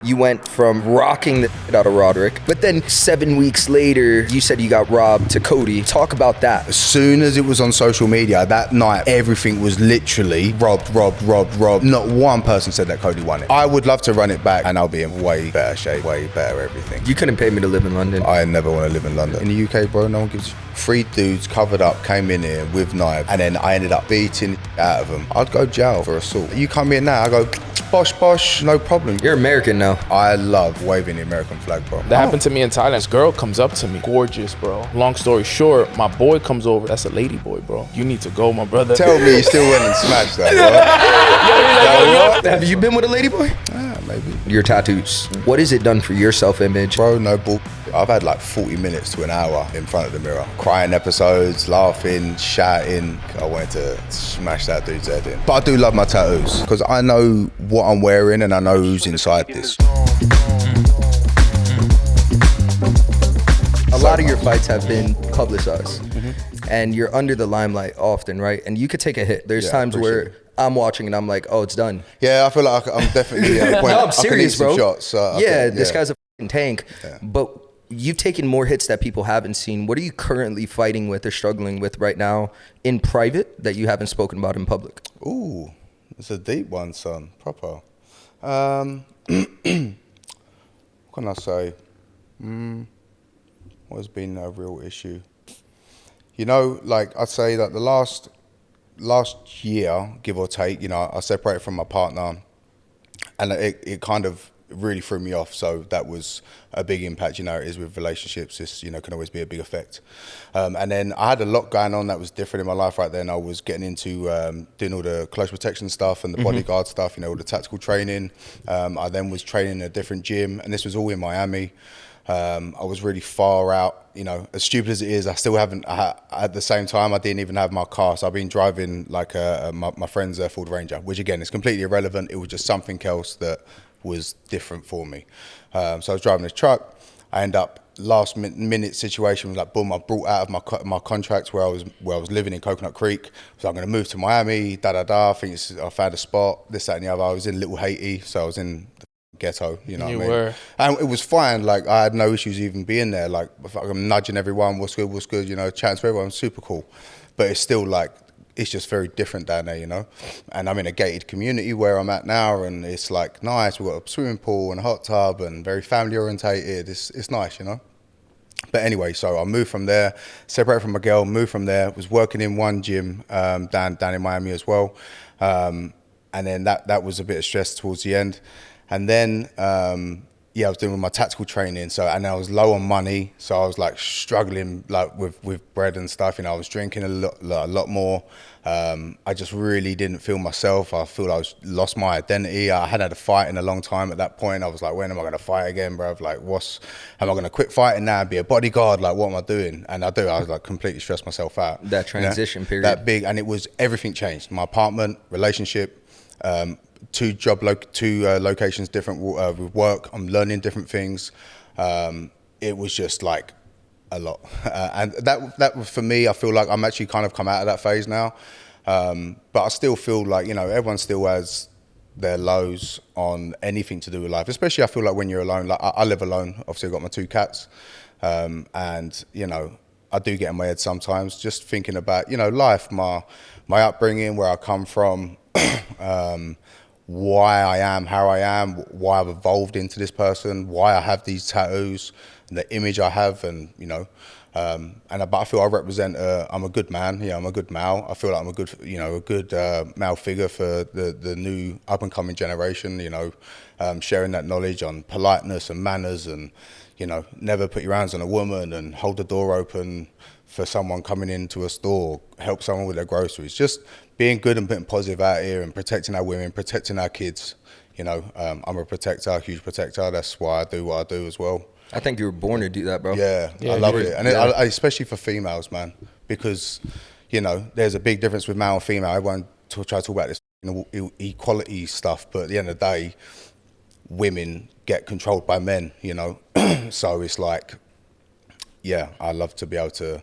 You went from rocking the shit out of Roderick, but then 7 weeks later, you said you got robbed to Cody. Talk about that. As soon as it was on social media, that night, everything was literally robbed. Not one person said that Cody won it. I would love to run it back and I'll be in way better shape, way better everything. You couldn't pay me to live in London. I never want to live in London. In the UK, bro, no one gives a shit. 3 dudes covered up came in here with knives and then I ended up beating out of them. I'd go jail for assault. You come in now, I go, bosh, no problem. You're American now. I love waving the American flag, bro. That happened to me in Thailand. This girl comes up to me, gorgeous, bro. Long story short, my boy comes over. That's a lady boy, bro. You need to go, my brother. Tell me you still went and smashed that, bro. Have you been with a lady boy? Maybe. Your tattoos. What has it done for your self-image? Bro, no bull. I've had like 40 minutes to an hour in front of the mirror. Crying episodes, laughing, shouting. I wanted to smash that dude's head in. But I do love my tattoos because I know what I'm wearing and I know who's inside this. A lot of your fights have been publicized and you're under the limelight often, right? And you could take a hit. There's times where I'm watching and I'm like, oh, it's done. Yeah, I feel like I'm definitely at a point. No, I'm serious, bro. Shots, so this guy's a fucking tank. Yeah. But you've taken more hits that people haven't seen. What are you currently fighting with or struggling with right now in private that you haven't spoken about in public? Ooh, it's a deep one, son. Proper. What can I say? What has been a real issue? You know, like I'd say that the last year, give or take, you know, I separated from my partner and it kind of really threw me off. So that was a big impact, you know, it is with relationships. This, you know, can always be a big effect. And then I had a lot going on that was different in my life right then. I was getting into doing all the close protection stuff and the bodyguard stuff, you know, all the tactical training. I then was training in a different gym and this was all in Miami. I was really far out, you know, as stupid as it is, I still haven't, at the same time, I didn't even have my car. So I've been driving like my friend's Ford Ranger, which again, is completely irrelevant. It was just something else that was different for me. So I was driving this truck. I end up last minute situation was like, boom, I brought out of my contract where I was living in Coconut Creek. So I'm going to move to Miami, I found a spot, this, that and the other. I was in Little Haiti, so I was in ghetto, you know what I mean? Were. And it was fine, like I had no issues even being there, like I'm nudging everyone, what's good, you know, chatting to everyone, super cool. But it's still like, it's just very different down there, you know? And I'm in a gated community where I'm at now and it's like nice, we've got a swimming pool and a hot tub and very family orientated, it's nice, you know? But anyway, so I moved from there, separated from my girl, moved from there, was working in one gym down in Miami as well. And then that was a bit of stress towards the end. And then, I was doing my tactical training. And I was low on money. So I was like struggling like with bread and stuff. You know, I was drinking a lot more. I just really didn't feel myself. I feel I lost my identity. I hadn't had a fight in a long time at that point. I was like, when am I going to fight again, bruv? Like, am I going to quit fighting now and be a bodyguard? Like, what am I doing? And I was like completely stressed myself out. That transition period. That big, and everything changed. My apartment, relationship, two locations different with work. I'm learning different things. It was just like a lot, and that for me, I feel like I'm actually kind of come out of that phase now. But I still feel like, you know, everyone still has their lows on anything to do with life. Especially I feel like when you're alone. Like I live alone. Obviously I've got my 2 cats, and you know, I do get in my head sometimes just thinking about, you know, life, my upbringing, where I come from. Why I am how I am, why I've evolved into this person, why I have these tattoos, and the image I have, and you know, but I feel I represent. I'm a good man. Yeah, I'm a good male. I feel like I'm a good male figure for the new up and coming generation. You know, sharing that knowledge on politeness and manners, and you know, never put your hands on a woman, and hold the door open for someone coming into a store, help someone with their groceries. Just being good and putting positive out here and protecting our women, protecting our kids. You know, I'm a protector, a huge protector. That's why I do what I do as well. I think you were born to do that, bro. Yeah, I love it. And I especially for females, man, because, you know, there's a big difference with male and female. Everyone try to talk about this equality stuff, but at the end of the day, women get controlled by men, you know? So it's like, yeah, I love to be able to,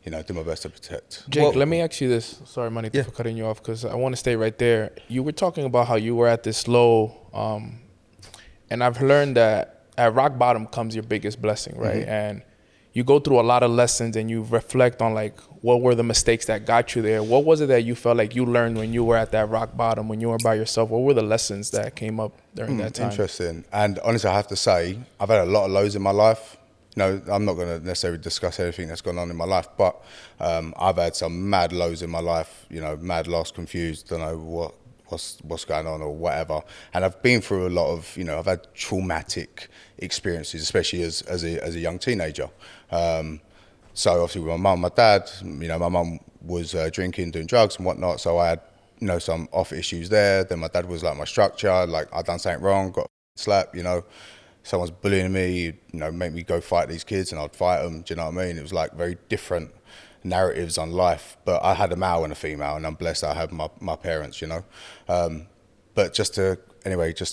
you know, do my best to protect. Jake, let me ask you this. Sorry, Manito, for cutting you off, because I want to stay right there. You were talking about how you were at this low And I've learned that at rock bottom comes your biggest blessing, right? And you go through a lot of lessons and you reflect on like, what were the mistakes that got you there? What was it that you felt like you learned when you were at that rock bottom, when you were by yourself? What were the lessons that came up during that time? Interesting. And honestly, I have to say, I've had a lot of lows in my life. You know, I'm not going to necessarily discuss everything that's gone on in my life, but I've had some mad lows in my life, you know, mad, lost, confused, don't know what's going on or whatever. And I've been through a lot of, you know, I've had traumatic experiences, especially as a young teenager. So obviously with my mum, my dad, you know, my mum was drinking, doing drugs and whatnot. So I had, you know, some off issues there. Then my dad was like my structure, like I'd done something wrong, got slapped, you know. Someone's bullying me, you know, make me go fight these kids and I'd fight them. Do you know what I mean? It was like very different narratives on life. But I had a male and a female, and I'm blessed I had my parents, you know. But just to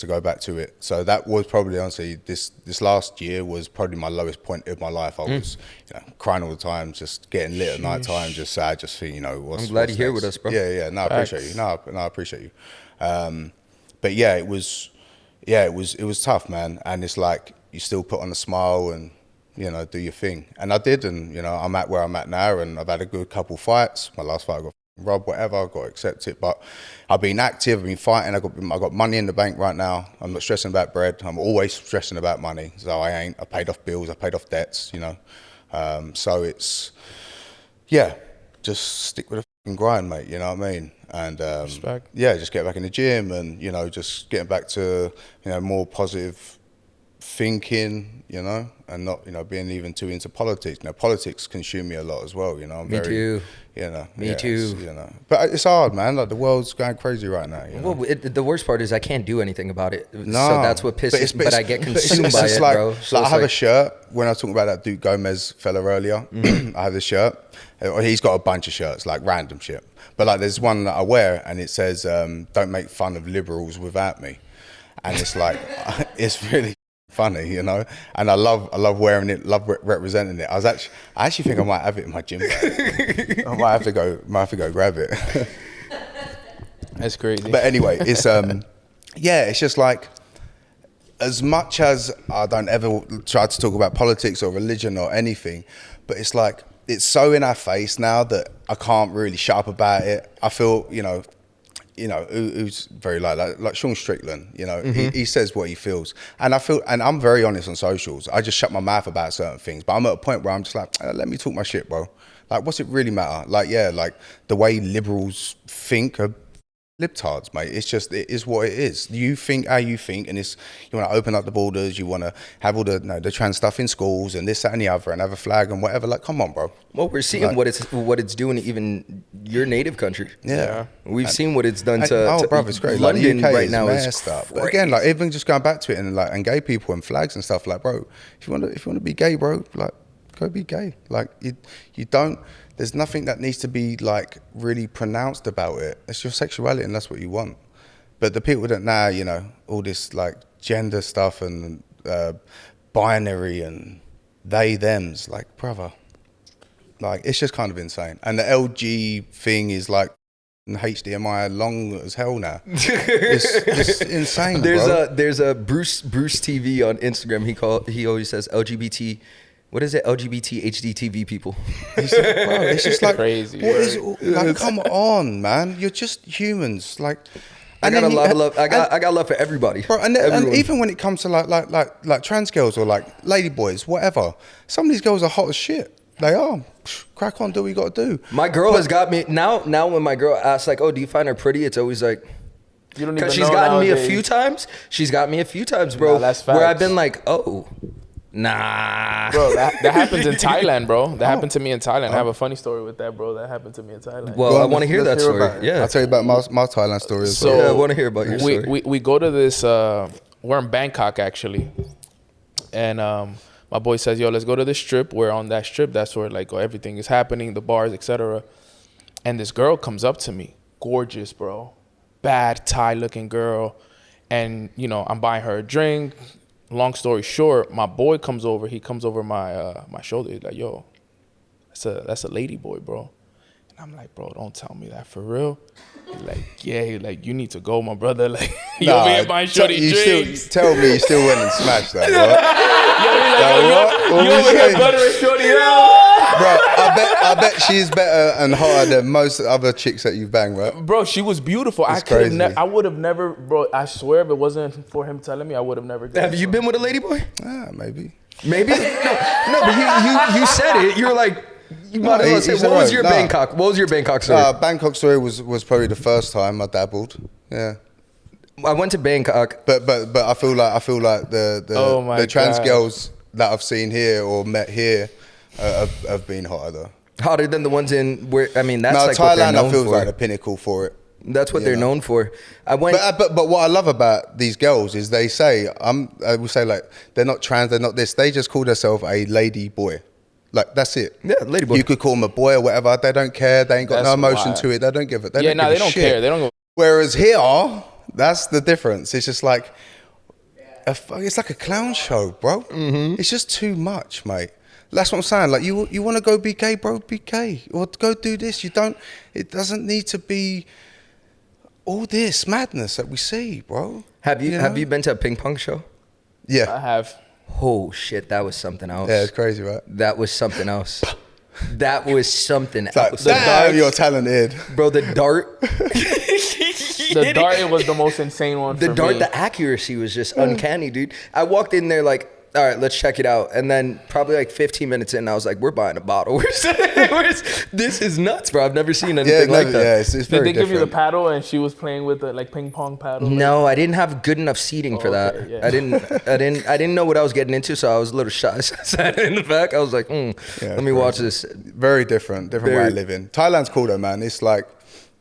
go back to it. So that was probably, honestly, this last year was probably my lowest point of my life. I was, you know, crying all the time, just getting lit at night time, just sad, just think, you know, I'm glad you're here with us, bro. Yeah. No, I appreciate you. No, I appreciate you. But yeah, it was tough, man. And it's like, you still put on a smile and, you know, do your thing. And I did, and, you know, I'm at where I'm at now, and I've had a good couple fights. My last fight I got robbed, whatever, I got accepted. But I've been active, I've been fighting, I got money in the bank right now. I'm not stressing about bread. I'm always stressing about money. So I paid off bills, I paid off debts, you know. So it's, yeah, just stick with the fucking grind, mate, you know what I mean? And yeah, just get back in the gym and, you know, just getting back to, you know, more positive thinking, you know, and not, you know, being even too into politics. You know, politics consume me a lot as well, you know. Me too. You know, Me too. You know, but it's hard, man. Like the world's going crazy right now. You know? Well, the worst part is I can't do anything about it. No, so that's what pisses me. But I get consumed by it, like, bro. So like I have a shirt. When I was talking about that Duke Gomez fella earlier, I have this shirt. He's got a bunch of shirts, like random shit. But like, there's one that I wear, and it says, "Don't make fun of liberals without me," and it's like, it's really funny, you know, and I love wearing it, love representing it. I actually think I might have it in my gym bag. I might have to go grab it. That's crazy. But anyway, it's yeah, it's just like, as much as I don't ever try to talk about politics or religion or anything, but it's like, it's so in our face now that I can't really shut up about it. I feel, you know, who's very like Sean Strickland, you know, he says what he feels. And I'm very honest on socials. I just shut my mouth about certain things, but I'm at a point where I'm just like, let me talk my shit, bro. Like, what's it really matter? Like, yeah, like the way liberals think are libtards, mate. It's just, it is what it is. You think how you think, and it's, you want to open up the borders, you want to have all the trans stuff in schools and this, that, and the other, and have a flag and whatever. Like, come on, bro. Well, we're seeing what it's doing even your native country. Yeah. We've seen what it's done to bro, it's crazy. London like, right now is stuff. But again, like, even just going back to it and gay people and flags and stuff, like, bro, if you want to be gay, bro, like, go be gay. Like, you don't. There's nothing that needs to be like really pronounced about it. It's your sexuality, and that's what you want. But the people that now, you know, all this like gender stuff and binary and they thems, like, brother, like, it's just kind of insane. And the LG thing is like HDMI long as hell now. It's insane. There's a Bruce TV on Instagram. He always says LGBT. What is it? LGBT HDTV people. It's just like crazy. What is, like, come on, man. You're just humans. Like, I got a lot of love. I got love for everybody. Bro, and even when it comes to like trans girls or like lady boys, whatever. Some of these girls are hot as shit. They are. Crack on, do what you got to do. My girl has got me now. When my girl asks like, "Oh, do you find her pretty?" It's always like, you don't even know. She's gotten me a few times. She's got me a few times, bro. Nah, that's facts. Where I've been like, "Oh, nah." Bro, that happens in Thailand, bro. That happened to me in Thailand. I have a funny story with that, bro. That happened to me in Thailand. Well, I want to hear that story. Yeah, I'll tell you about my Thailand story as well. So, yeah, I want to hear about your story. We go to this, we're in Bangkok, actually. And my boy says, yo, let's go to this strip. We're on that strip. That's where, like, everything is happening, the bars, etc. And this girl comes up to me. Gorgeous, bro. Bad Thai-looking girl. And, you know, I'm buying her a drink. Long story short, my boy comes over. He comes over my shoulder. He's like, yo, that's a lady boy, bro. I'm like, bro, don't tell me that for real. He's like, yeah. He's like, you need to go, my brother. Like, you over here buying shorty drinks. Tell me you still went and smashed that, Yo, he's like, you over here buttering shorty out. Bro, I bet she's better and hotter than most other chicks that you've banged, right? Bro, she was beautiful. I would have never, bro. I swear, if it wasn't for him telling me, I would have never. Have you been with a ladyboy? Maybe. Maybe. No, but you said it. You were like, you might as well say, what was your Bangkok? What was your Bangkok story? Bangkok story was probably the first time I dabbled. Yeah. I went to Bangkok, but I feel like the trans girls that I've seen here or met here have been hotter though. Hotter than the ones in where, I mean, that's like Thailand, what they're known I feel for. like the pinnacle for it. That's what they're known for. I went, but what I love about these girls is they say, I will say like, they're not trans, they're not this. They just call themselves a lady boy. Like, that's it. Yeah, lady boy. You could call them a boy or whatever. They don't care. They ain't got no emotion to it. They don't give it. They don't care. They don't go. Whereas here, that's the difference. It's just like, it's like a clown show, bro. Mm-hmm. It's just too much, mate. That's what I'm saying. Like, you want to go be gay, bro, be gay. Or go do this. It doesn't need to be all this madness that we see, bro. Have you been to a ping pong show? Yeah. I have. Oh, shit. That was something else. Yeah, it's crazy, right? That was something else. That was something else. Damn, you're talented. Bro, the dart. The dart was the most insane one for me. The accuracy was just uncanny, dude. I walked in there like, all right, let's check it out. And then probably like 15 minutes in, I was like, we're buying a bottle. This is nuts, bro. I've never seen anything like that. Yeah, it's very Did they give you the different. paddle and she was playing with the like ping pong paddle? No, I didn't have good enough seating for that. Okay, yeah. I didn't know what I was getting into, so I was a little shy. So I sat in the back. I was like, let me watch this. Very different way of living. Thailand's cool though, man. It's like,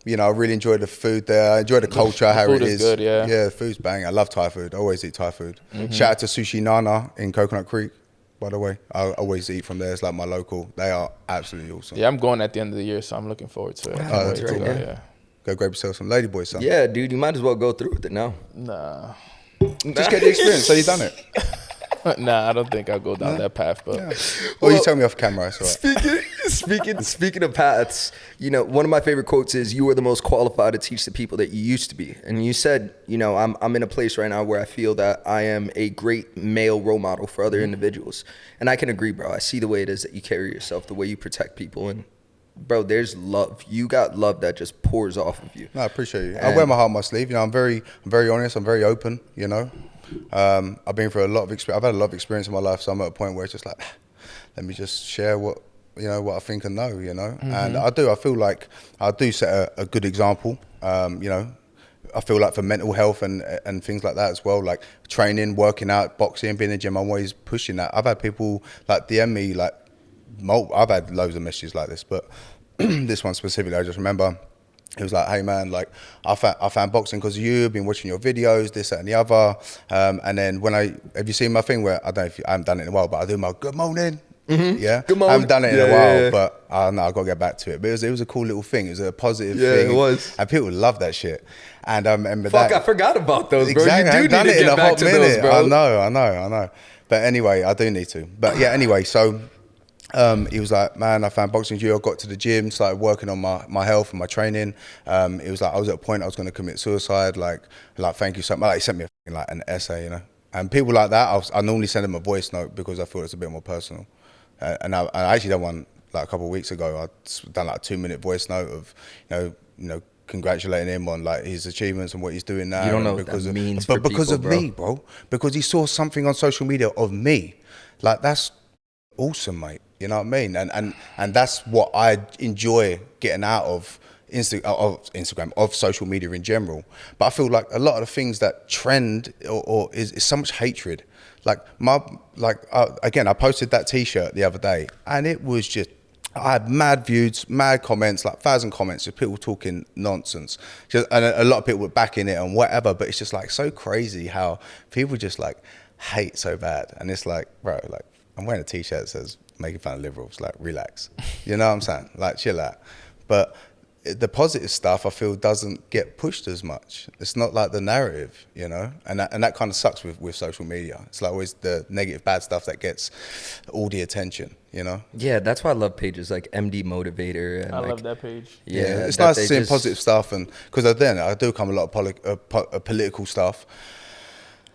you know, I really enjoy the food there. I enjoy the culture, how it is. Good, yeah. Yeah, the food's bang. I love Thai food. I always eat Thai food. Mm-hmm. Shout out to Sushi Nana in Coconut Creek, by the way. I always eat from there. It's like my local. They are absolutely awesome. Yeah, I'm going at the end of the year, so I'm looking forward to it. Oh, that's cool. Yeah. Go grab yourself some ladyboy son. Yeah, dude, you might as well go through with it now. Nah. Just get the experience, so you've done it. Nah, I don't think I'll go down that path. But Well, you tell me off camera, it's all right. Speaking of paths, you know, one of my favorite quotes is, "You are the most qualified to teach the people that you used to be." And you said, you know, I'm in a place right now where I feel that I am a great male role model for other individuals. And I can agree, bro. I see the way it is that you carry yourself, the way you protect people, and bro, there's love. You got love that just pours off of you. No, I appreciate you. I wear my heart on my sleeve. You know, I'm very honest. I'm very open. You know, I've been through a lot of experience. I've had a lot of experience in my life, so I'm at a point where it's just like, let me just share what I think and know. You know, and I feel like I do set a good example. You know, I feel like for mental health and things like that as well, like training, working out, boxing, being in the gym, I'm always pushing that. I've had people like DM me like. I've had loads of messages like this, but this one specifically, I just remember it was like, hey man, like I found boxing because of you. I've been watching your videos, this, that, and the other. And then have you seen my thing where I haven't done it in a while, but I do my good morning. Mm-hmm. Yeah, good morning. I haven't done it in a while, but I know I got to get back to it. But it was a cool little thing. It was a positive thing. Yeah, it was. And people love that shit. And I remember I forgot about those, bro. Exactly. You do need to get back to those, bro. I know. But anyway, I do need to. But yeah, anyway, so. He was like, man, I found boxing you. I got to the gym, started working on my health and my training. It was like I was at a point I was going to commit suicide. Like thank you so much. Like, he sent me an essay, you know. And people like that, I normally send them a voice note because I feel it's a bit more personal. And I actually done one like a couple of weeks ago. I done like a 2-minute voice note of you know congratulating him on like his achievements and what he's doing now. You don't know what that means for people, because of me, bro. Because he saw something on social media of me. Like that's awesome, mate. You know what I mean? And that's what I enjoy getting out of Instagram, of social media in general. But I feel like a lot of the things that trend or is so much hatred. Again, I posted that T-shirt the other day, and it was just, I had mad views, mad comments, like 1,000 comments of people talking nonsense. And a lot of people were backing it and whatever, but it's just like so crazy how people just like hate so bad. And it's like, bro, like I'm wearing a T-shirt that says making fun of liberals, like relax. You know what I'm saying? Like chill out. But the positive stuff I feel doesn't get pushed as much. It's not like the narrative, you know, and that kind of sucks with social media. It's like always the negative, bad stuff that gets all the attention, you know. Yeah, that's why I love pages like MD Motivator. And I like, love that page. Yeah, it's that nice they seeing just- positive stuff, and because then I do come a lot of political stuff.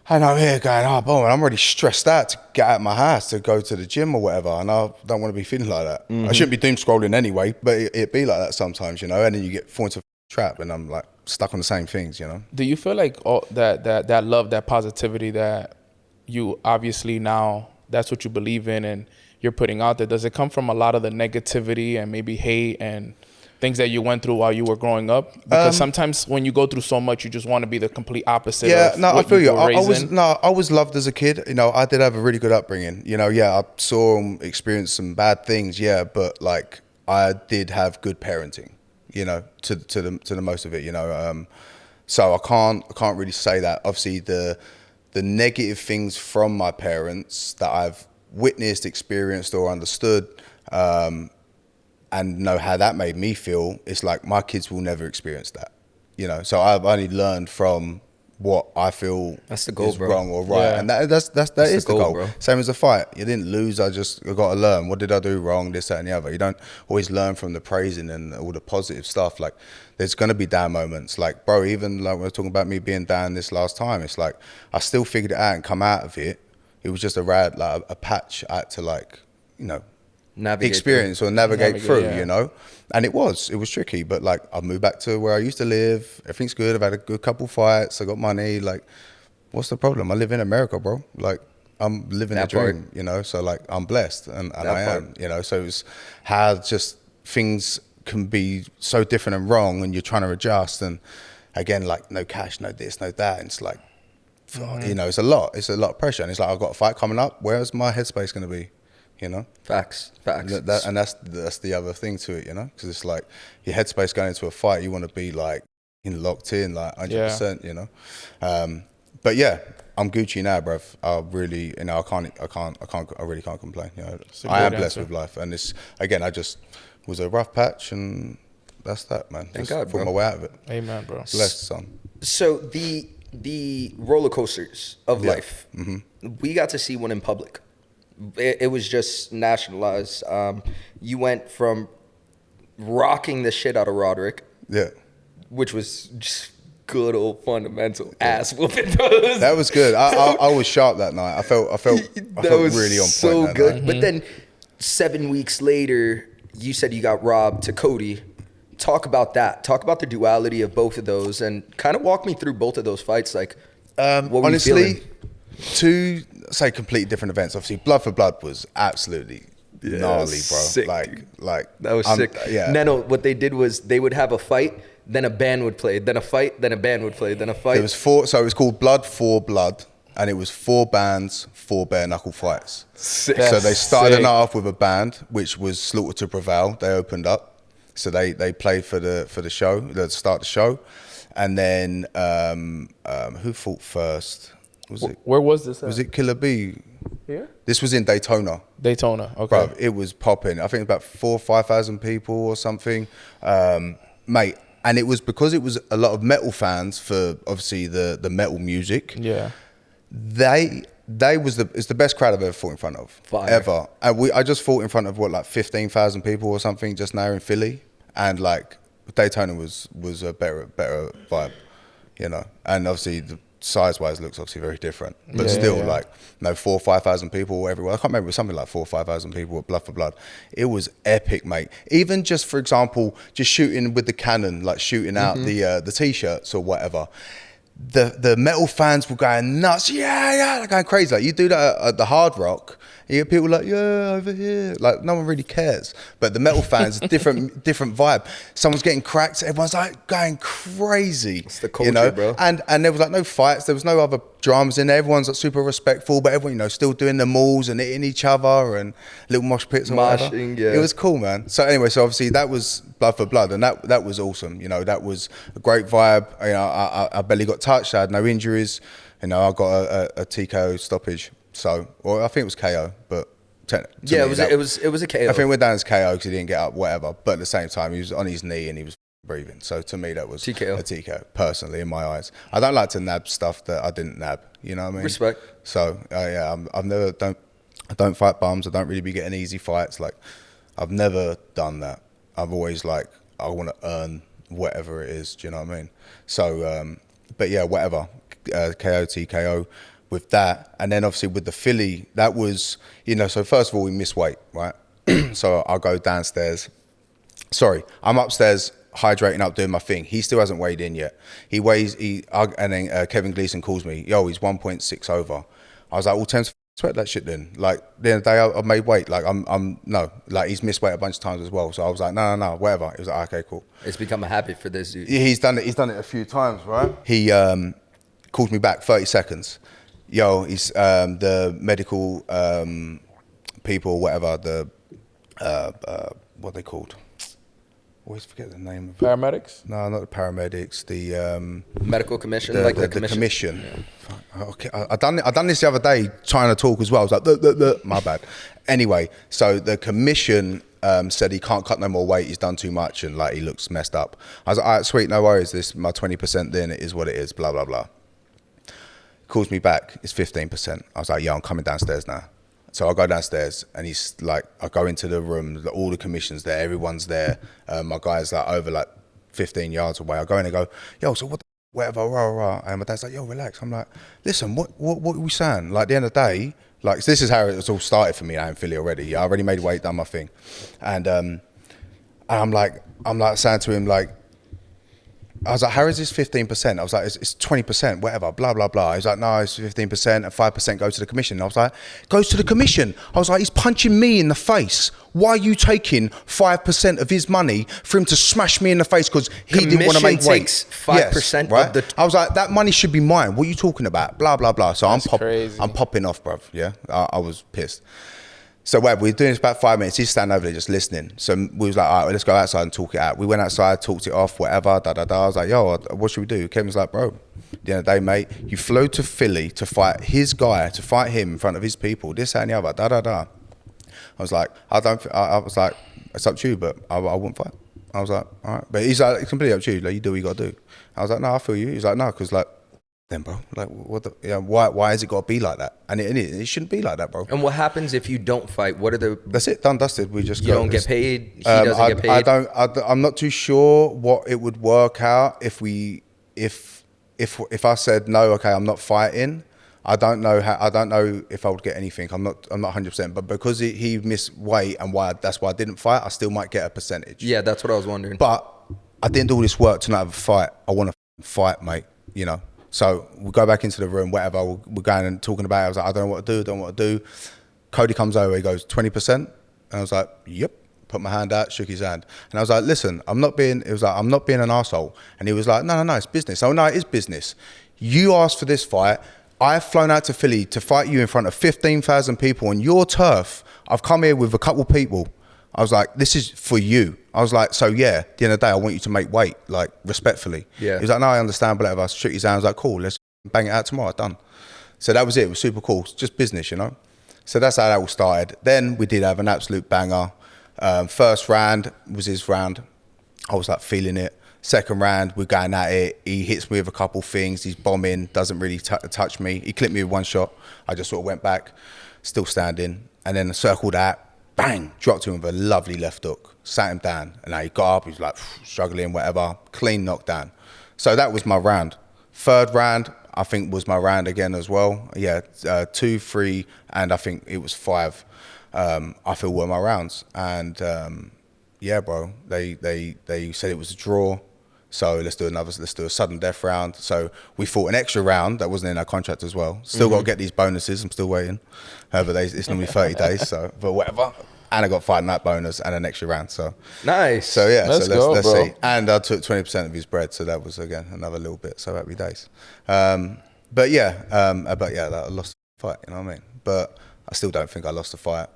And I'm here going, oh, boy, I'm already stressed out to get out of my house to go to the gym or whatever. And I don't want to be feeling like that. I shouldn't be doom scrolling anyway, but it be like that sometimes, you know. And then you get fall into a trap and I'm like stuck on the same things, you know. Do you feel like all that love, that positivity that you obviously now, that's what you believe in and you're putting out there, does it come from a lot of the negativity and maybe hate and things that you went through while you were growing up? Because sometimes when you go through so much, you just want to be the complete opposite. Yeah, of no, I what feel you. were raised in. I was loved as a kid. You know, I did have a really good upbringing. You know, yeah, I saw and experienced some bad things. Yeah, but like I did have good parenting. You know, to the most of it. You know, so I can't really say that. Obviously, the negative things from my parents that I've witnessed, experienced, or understood. And know how that made me feel, it's like my kids will never experience that, you know. So I've only learned from what I feel That's the goal, is bro. wrong or right, Yeah. and that is the goal. bro. Same as a fight, you didn't lose. I got to learn. What did I do wrong? This, that, and the other. You don't always learn from the praising and all the positive stuff. Like there's gonna be down moments. Like bro, even like we were talking about me being down this last time. It's like I still figured it out and come out of it. It was just a patch I had to like, you know, Navigate experience or navigate through, yeah. you know. And it was tricky, but like I've moved back to where I used to live. Everything's good. I've had a good couple fights. I got money. Like, what's the problem? I live in America, bro. Like, I'm living a That part. dream, you know. So like I'm blessed, and That I am, part. you know. So it's how just things can be so different and wrong, and you're trying to adjust. And again, like no cash, no this, no that. And it's like, you know, it's a lot. It's a lot of pressure, and it's like I've got a fight coming up. Where's my headspace going to be? You know, Facts. and that's the other thing to it, you know, because it's like your headspace going into a fight, you want to be like locked in, like 100%, you know. But yeah, I'm Gucci now, bruv. I really, you know, I really can't complain. You know, It's a I am good blessed answer. with life, and this again, I just was a rough patch, and that's that, man. Thank Just God, fought bro. my way out of it. Amen, bro. Blessed, son. So the roller coasters of life, we got to see one in public. It was just nationalized. You went from rocking the shit out of Roderick, Yeah. which was just good old fundamental ass whooping, bro. That was good. I was sharp that night. I felt really on point. So that good. night. But then 7 weeks later, you said you got robbed to Cody. Talk about that. Talk about the duality of both of those, and kind of walk me through both of those fights. Like, what were you Honestly, feeling? two completely different events. Obviously, Blood for Blood was absolutely gnarly, bro. sick, like That was I'm- sick. Yeah. Neno, what they did was they would have a fight, then a band would play, then a fight, then a band would play, then a fight. There was four, so it was called Blood for Blood, and it was 4 bands, 4 bare-knuckle fights. Sick. So they started the sick. night off with a band, which was Slaughter to Prevail. They opened up, so they played for the show, to start the show, and then who fought first? Where was this at? Was it Killer B? Here? This was in Daytona. Daytona. Okay. Bro, it was popping. I think about 4,000 or 5,000 people or something, mate. And it was because it was a lot of metal fans for obviously the metal music. Yeah. It's the best crowd I've ever fought in front of. Fire. Ever. And I just fought in front of like 15,000 people or something just now in Philly, and like Daytona was a better vibe, you know. And obviously the size-wise looks obviously very different, but Yeah, still yeah. like 4,000 or 5,000 people everywhere. I can't remember, it was something like 4,000 or 5,000 people at Blood for Blood. It was epic, mate. Even just for example, just shooting with the cannon, like shooting out the t-shirts or whatever. The metal fans were going nuts, yeah, like going crazy. Like you do that at the Hard Rock, you get people like, yeah, over here. Like no one really cares. But the metal fans, different vibe. Someone's getting cracked, everyone's like going crazy. It's the culture, you know? bro. And there was like no fights, there was no other dramas in there. Everyone's like super respectful, but everyone, you know, still doing the mauls and hitting each other and little mosh pits and whatever. Moshing, yeah. It was cool, man. So anyway, so obviously that was Blood for Blood, and that was awesome. You know, that was a great vibe. You know, I barely got touched. I had no injuries. You know, I got a TKO stoppage. So, or I think it was KO, but to Yeah, me, it was a KO. I think it went down as KO because he didn't get up, whatever. But at the same time, he was on his knee and he was breathing. So to me, that was TKO. a TKO, personally, in my eyes. I don't like to nab stuff that I didn't nab, you know what I mean? Respect. So, yeah, I don't fight bums. I don't really be getting easy fights. Like, I've never done that. I've always, like, I want to earn whatever it is, do you know what I mean? So, but yeah, whatever, KO, TKO with that. And then obviously with the Philly, that was, you know, so first of all, we missed weight, right? So I'll go downstairs. Sorry, I'm upstairs hydrating up, doing my thing. He still hasn't weighed in yet. And then Kevin Gleason calls me, yo, he's 1.6 over. I was like, well, Thames, sweat that shit then. Like, the end of the day, I made weight. Like, no, like, he's missed weight a bunch of times as well. So I was like, no, whatever. He was like, okay, cool. It's become a habit for this dude. He's done it a few times, right? He calls me back 30 seconds. Yo, he's the medical people, whatever, the, what are they called? Always forget the name of it. Paramedics? No, not the paramedics. The Medical commission, the commission. Yeah. Okay, I done this the other day trying to talk as well. I was like, my bad. Anyway, so the commission said he can't cut no more weight. He's done too much and like he looks messed up. I was like, all right, sweet, no worries. This my 20%. Then it is what it is. Blah blah blah. Calls me back. It's 15%. I was like, yo, I'm coming downstairs now. So I go downstairs and he's like, I go into the room, all the commission's there, everyone's there. My guy's like over like 15 yards away. I go in and go, yo, so what the, whatever, rah, rah. And my dad's like, yo, relax. I'm like, listen, what are we saying? Like, at the end of the day, like, so this is how it's all started for me out in Philly already. I already made weight, done my thing. And I'm like saying to him, like, I was like, how is this 15%? I was like, it's 20%, whatever, blah, blah, blah. He's like, no, it's 15% and 5% goes to the commission. I was like, goes to the commission? I was like, he's punching me in the face. Why are you taking 5% of his money for him to smash me in the face because he didn't want to make weight? Takes 5% right? of the... I was like, that money should be mine. What are you talking about? Blah, blah, blah. So I'm popping off, bruv. Yeah, I was pissed. So we were doing this about 5 minutes. He's standing over there just listening. So we was like, all right, well, let's go outside and talk it out. We went outside, talked it off, whatever, da-da-da. I was like, yo, what should we do? Kevin's like, bro, at the end of the day, mate, you flew to Philly to fight his guy, to fight him in front of his people, this, that, and the other, da-da-da. I was like, I was like, it's up to you, but I wouldn't fight. I was like, all right. But he's like, it's completely up to you. Like, you do what you got to do. I was like, no, I feel you. He's like, no, because like, then, bro, like, what the, yeah, why has it got to be like that? And it shouldn't be like that, bro. And what happens if you don't fight? What are the... That's it, done, dusted. We just You don't get paid, he doesn't get paid? I'm not too sure what it would work out if I said, no, okay, I'm not fighting. I don't know if I would get anything. I'm not 100%, but because he missed weight and that's why I didn't fight, I still might get a percentage. Yeah, that's what I was wondering. But I didn't do all this work to not have a fight. I want to fight, mate, you know. So we go back into the room, whatever, we're going and talking about it. I was like, I don't know what to do, Cody comes over, he goes, 20%? And I was like, yep. Put my hand out, shook his hand. And I was like, listen, I'm not being an arsehole. And he was like, no, it's business. Oh, no, it is business. You asked for this fight. I've flown out to Philly to fight you in front of 15,000 people on your turf. I've come here with a couple people. I was like, this is for you. I was like, so yeah, at the end of the day, I want you to make weight, like, respectfully. Yeah. He was like, no, I understand, but whatever. I shook his hand. I was like, cool, let's bang it out tomorrow, done. So that was it. It was super cool. It's just business, you know? So that's how that all started. Then we did have an absolute banger. First round was his round. I was like feeling it. Second round, we're going at it. He hits me with a couple things. He's bombing, doesn't really touch me. He clipped me with one shot. I just sort of went back, still standing. And then circled out. Bang, dropped him with a lovely left hook, sat him down, and he got up, he was like struggling, whatever, clean knockdown. So that was my round. Third round, I think was my round again as well. Yeah, 2, 3, and I think it was 5. I feel were my rounds. And yeah, bro, they said it was a draw. So let's do a sudden death round. So we fought an extra round that wasn't in our contract as well. Still got to get these bonuses. I'm still waiting. But it's normally 30 days. So, but whatever. And I got fight night bonus and an extra round. So nice. So yeah. Let's see. And I took 20% of his bread. So that was again another little bit. So happy days. But yeah, I lost the fight. You know what I mean? But I still don't think I lost the fight.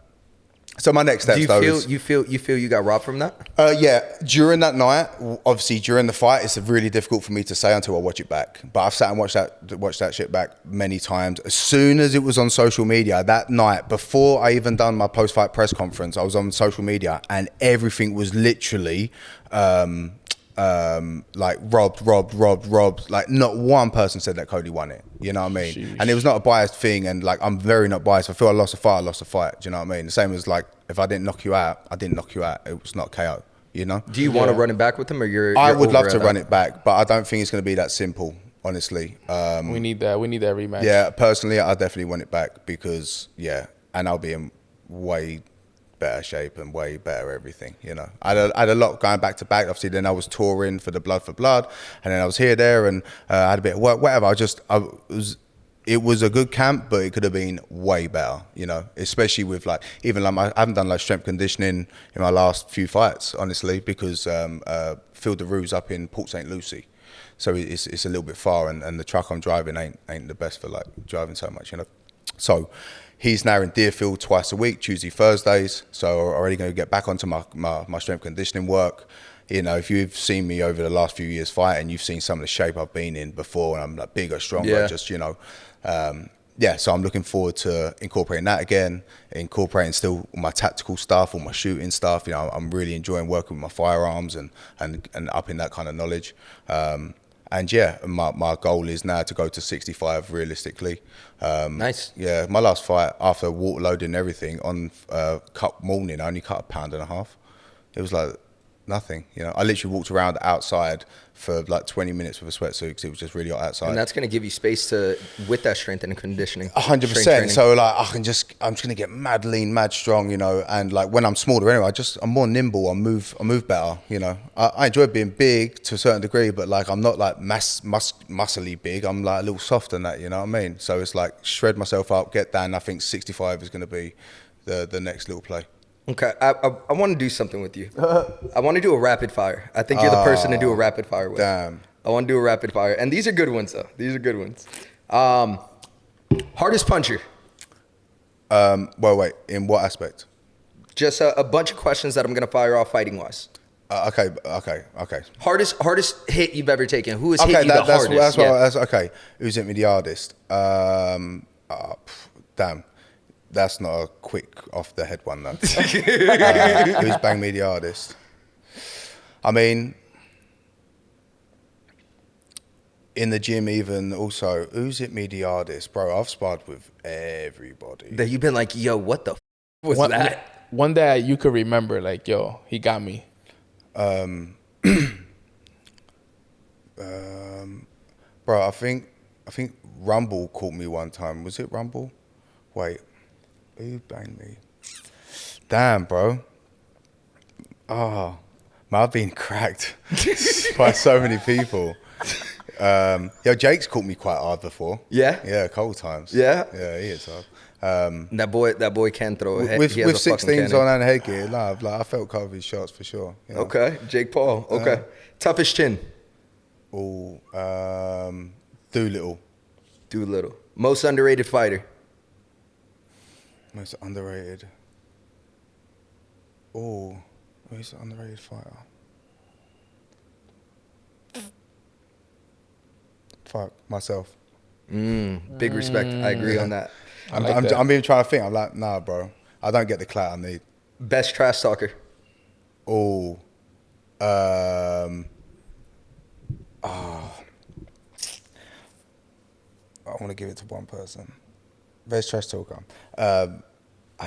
So my next step, you feel you got robbed from that? Yeah, during that night, obviously during the fight, it's really difficult for me to say until I watch it back. But I've sat and watched that shit back many times. As soon as it was on social media that night, before I even done my post-fight press conference, I was on social media and everything was literally like robbed. Like not one person said that Cody won it. You know what I mean? Sheesh. And it was not a biased thing. And like I'm very not biased. If I feel I lost a fight, I lost a fight. Do you know what I mean? The same as like if I didn't knock you out, I didn't knock you out. It was not KO. You know? Do you want to run it back with him, or you're I would love over to at run that? it back, but I don't think it's going to be that simple. Honestly, We need that rematch. yeah. Personally, I definitely want it back because and I'll be in way better shape and way better everything. You know, I had a lot going back to back. Obviously, then I was touring for the Blood for Blood, and then I was here, there, and I had a bit of work, whatever. It was a good camp, but it could have been way better. You know, especially with like even like I haven't done like strength conditioning in my last few fights, honestly, because Field de Roux's up in Port St. Lucie. So it's a little bit far, and the truck I'm driving ain't the best for like driving so much, you know. So he's now in Deerfield twice a week, Tuesday, Thursdays. So I'm already going to get back onto my strength conditioning work. You know, if you've seen me over the last few years fighting, you've seen some of the shape I've been in before, and I'm like bigger, stronger, just, you know. So I'm looking forward to incorporating that again, incorporating still my tactical stuff, all my shooting stuff. You know, I'm really enjoying working with my firearms and upping that kind of knowledge. And my goal is now to go to 65 realistically. Nice. Yeah, my last fight after water loading and everything on cut morning, I only cut 1.5 pounds. It was like nothing, you know. I literally walked around outside for like 20 minutes with a sweatsuit because it was just really hot outside. And that's going to give you space to, with that strength and conditioning. 100%. So like I'm just going to get mad lean, mad strong, you know. And like when I'm smaller anyway, I'm more nimble. I move better, you know. I enjoy being big to a certain degree, but like I'm not like muscly big. I'm like a little softer than that, you know what I mean? So it's like shred myself up, get down. I think 65 is going to be the next little play. Okay, I want to do something with you. I want to do a rapid fire. I think you're the person to do a rapid fire with. Damn. I want to do a rapid fire. And these are good ones, though. These are good ones. Hardest puncher. Well, wait, in what aspect? Just a bunch of questions that I'm going to fire off fighting-wise. Okay. Hardest hit you've ever taken. Who has hit you the hardest? That's okay. Who's hit me the hardest? Damn. That's not a quick off the head one though. Who's banged me the hardest? I mean, in the gym even also, who's hit me the hardest? Bro, I've sparred with everybody. That you've been like, yo, what the f was that? One that you could remember, like, yo, he got me. Bro, I think Rumble caught me one time. Was it Rumble? Wait. Who banged me? Damn, bro. Oh, man, I've been cracked by so many people. Jake's caught me quite hard before. Yeah? Yeah, a couple times. Yeah? Yeah, he is hard. That boy can throw a head. With He has a fucking 16s cannon. on and headgear, like I felt cover of his shots for sure. You know? Okay, Jake Paul. Okay. Toughest chin. Oh, Doolittle. Doolittle. Most underrated fighter. Most underrated. Oh, who's the underrated fighter? Fuck, myself. Big respect. I agree on that. I'm even trying to think. I'm like, nah, bro. I don't get the clout I need. Best trash talker. Oh, I want to give it to one person. Best trash talker.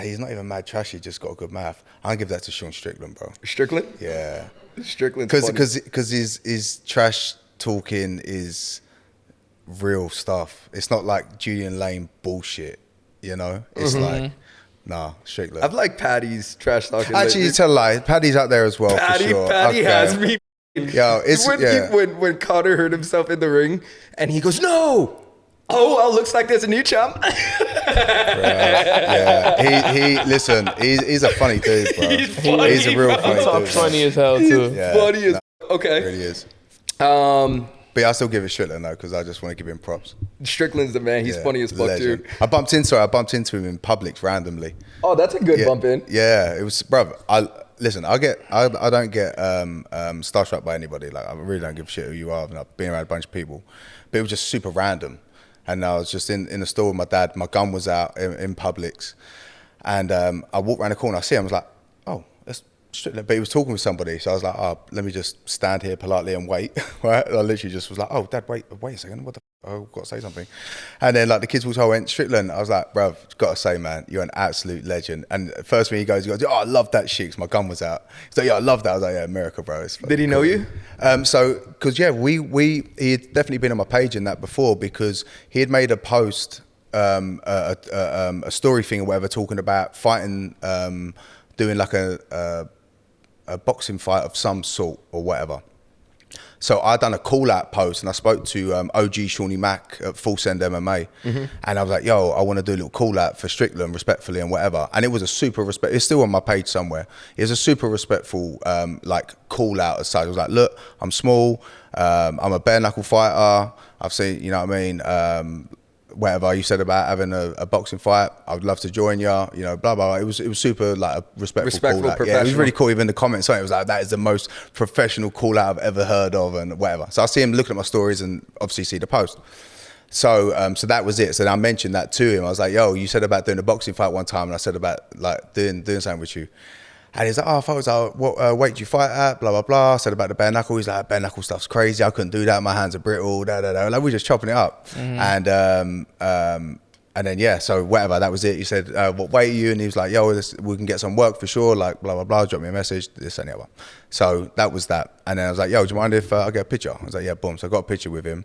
He's not even mad trash. He just got a good mouth. I'll give that to Sean Strickland, bro. Strickland? Yeah. Strickland's Because his trash talking is real stuff. It's not like Julian Lane bullshit, you know? It's like, nah, Strickland. I've liked Patty's trash talking. Actually, you tell a lie. Paddy's out there as well, Patty, for sure. Patty Okay. has me. Yo, it's, when Connor hurt himself in the ring and he goes, no! Oh, looks like there's a new champ. Yeah, listen, he's a funny dude, bro. He's a real funny Top dude. 20 as hell, too. Yeah, Funny as okay. He really is. Um, But yeah, I still give it Strickland though, because I just want to give him props. Strickland's the man. He's Yeah, funny as fuck legend. too. I bumped into him in Publix randomly. Oh, that's a good Yeah, bump in. Yeah, it was, bro. I don't get starstruck by anybody. Like I really don't give a shit who you are. And I've been around a bunch of people, but it was just super random. And I was just in the store with my dad. My gun was out in Publix, and I walked around the corner. I see him. I was like, oh, Strickland, but he was talking with somebody, so I was like, oh, let me just stand here politely and wait. Right? I literally just was like, oh, Dad, wait a second, what the I've got to say something. And then like the kids walked, I went, Strickland. I was like, bruv, got to say, man, you're an absolute legend. And first thing he goes, oh, I love that shit, 'cause my gun was out. He's like, yeah, I love that. I was like, yeah, America, bro. Did he know you? So, because yeah, he had definitely been on my page in that before, because he had made a post, a story thing or whatever, talking about fighting, doing like a boxing fight of some sort or whatever. So I done a call out post and I spoke to OG Shawnee Mack at Full Send MMA, and I was like, yo, I want to do a little call out for Strickland respectfully and whatever. And it was a super respect. It's still on my page somewhere. It was a super respectful like call out as such. I was like, look, I'm small. I'm a bare-knuckle fighter. I've seen, you know what I mean. Whatever you said about having a boxing fight, I would love to join you. You know, blah blah. It was super like a respectful call out. Yeah, it was really cool. Even in the comments, it was like, that is the most professional call out I've ever heard of, and whatever. So I see him looking at my stories and obviously see the post. So so that was it. So then I mentioned that to him. I was like, yo, you said about doing a boxing fight one time, and I said about like doing something with you. And he's like, oh, I thought it was like, what weight do you fight at? Blah, blah, blah. I said about the bare-knuckle. He's like, bare-knuckle stuff's crazy. I couldn't do that. My hands are brittle, da, da, da. Like, we're just chopping it up. And then, yeah, so whatever, that was it. He said, what weight are you? And he was like, yo, we can get some work for sure. Like, blah, blah, blah. Drop me a message, this and the other. So that was that. And then I was like, yo, do you mind if I get a picture? I was like, yeah, boom. So I got a picture with him.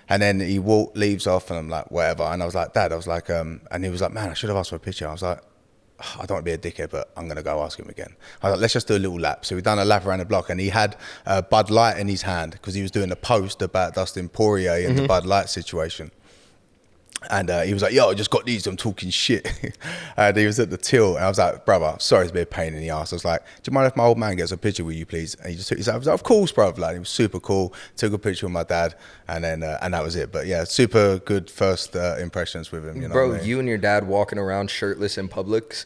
And then he leaves off, and I'm like, whatever. And I was like, Dad, I was like, and he was like, man, I should have asked for a picture. I was like, I don't want to be a dickhead, but I'm going to go ask him again. I was like, let's just do a little lap. So we done a lap around the block, and he had Bud Light in his hand because he was doing a post about Dustin Poirier and the Bud Light situation. And he was like, yo, I just got these, I'm talking shit. And he was at the till, and I was like, brother, sorry to be a pain in the ass. I was like, do you mind if my old man gets a picture with you, please? And he just took his, I was like, of course, bruv. Like, he was super cool, took a picture with my dad, and then and that was it. But yeah, super good first impressions with him. You know, bro, what I mean? You and your dad walking around shirtless in Publix.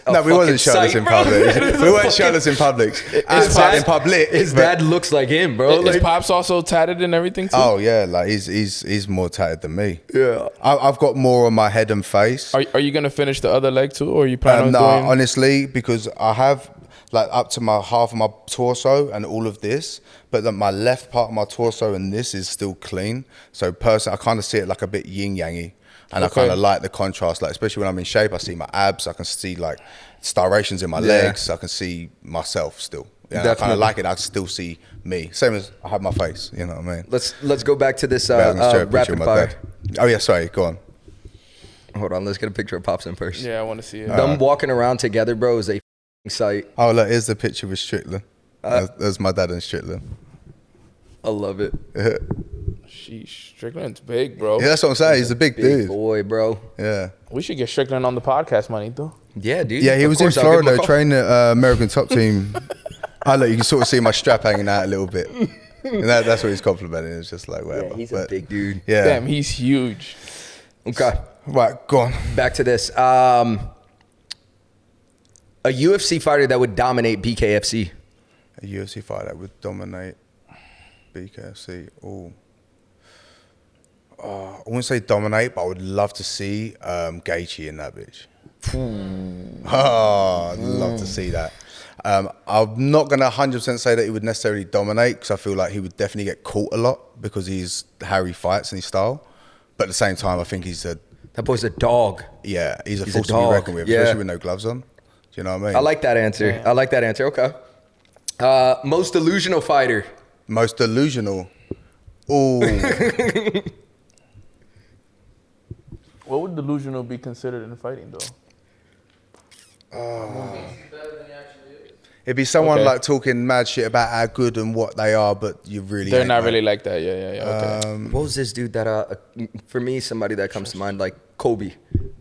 No, we wasn't shirtless in public. We weren't shirtless in public. In public, his dad looks like him, bro. Is Pops also tatted and everything too? Oh yeah, like he's more tatted than me. Yeah, I've got more on my head and face. Are you gonna finish the other leg too, or are you planning no, on doing? Honestly, because I have like up to my half of my torso and all of this, but then my left part of my torso and this is still clean. So personally, I kind of see it like a bit yin-yangy, and I kind of like the contrast. Like especially when I'm in shape, I see my abs. I can see like striations in my legs. I can see myself still. Yeah, I kind of like it. I still see me, same as I have my face. You know what I mean? Let's go back to this rapid fire. Oh yeah, sorry. Go on. Hold on, let's get a picture of Popsin first. Yeah, I want to see it. Them walking around together, bro, is a sight. Oh look, here's the picture with Strickland. There's my dad and Strickland. I love it. Sheesh, Strickland's big, bro. Yeah, that's what I'm saying. He's a big dude. Boy, bro. Yeah. We should get Strickland on the podcast, Manito. Yeah, dude. Yeah, he was in Florida training at American Top Team. Look, you can sort of see my strap hanging out a little bit. And that's what he's complimenting. It's just like, whatever. Yeah, he's a big dude. Yeah. Damn, he's huge. Okay. Right, go on. Back to this. A UFC fighter that would dominate BKFC. A UFC fighter that would dominate BKFC. I wouldn't say dominate, but I would love to see Gaethje in that bitch. I'd love to see that. I'm not going to 100% say that he would necessarily dominate, because I feel like he would definitely get caught a lot because he's how he fights and his style. But at the same time, I think that boy's a dog. Yeah, he's a force to be reckoned with, especially with no gloves on. Do you know what I mean? I like that answer. Yeah. I like that answer. Okay. Most delusional fighter. Most delusional. Ooh. What would delusional be considered in fighting, though? It'd be someone like talking mad shit about how good and what they are, but you really they're not really like that. Yeah. Okay. What was this dude that for me, somebody that comes to mind, like Kobe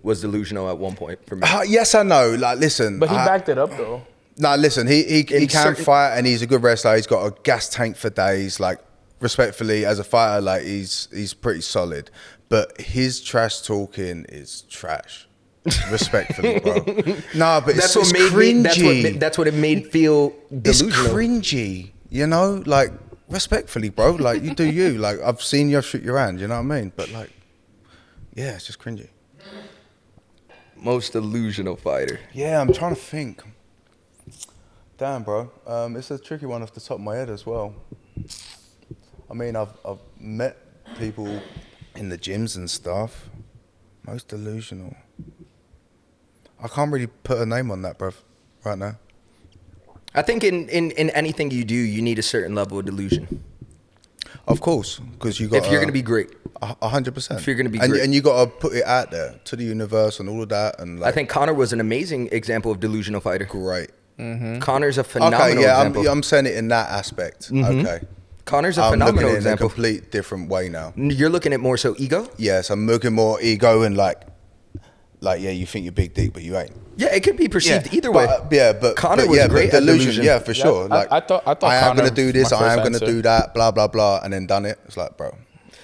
was delusional at one point for me. Yes, I know. Like, listen, but he backed it up though. No, listen, he can fight, and he's a good wrestler. He's got a gas tank for days. Like, respectfully, as a fighter, like he's pretty solid. But his trash talking is trash. Respectfully, bro. No, but it's cringy. That's what it made feel delusional. It's cringy, you know? Like, respectfully, bro. Like, you do you. Like, I've seen you shoot your hand, you know what I mean? But, like, yeah, it's just cringy. Most delusional fighter. Yeah, I'm trying to think. Damn, bro. It's a tricky one off the top of my head as well. I mean, I've met people in the gyms and stuff. Most delusional. I can't really put a name on that, bruv, right now. I think in anything you do, you need a certain level of delusion. Of course, because you got. If you're going to be great. 100%. If you're going to be great. And you got to put it out there to the universe and all of that. And like, I think Conor was an amazing example of delusional fighter. Great. Conor's a phenomenal example. I'm saying it in that aspect. Okay. Conor's a I'm phenomenal looking at it example. in a complete different way now. You're looking at more so ego? Yes, I'm looking more ego and like, yeah, you think you're big dick, but you ain't. Yeah, it could be perceived either way. But Conor was great but at delusion. Yeah, for sure. Like, I thought I am Conor going to do this, was my I am first going to answer. do that, blah, blah, blah, and then done it. It's like, bro.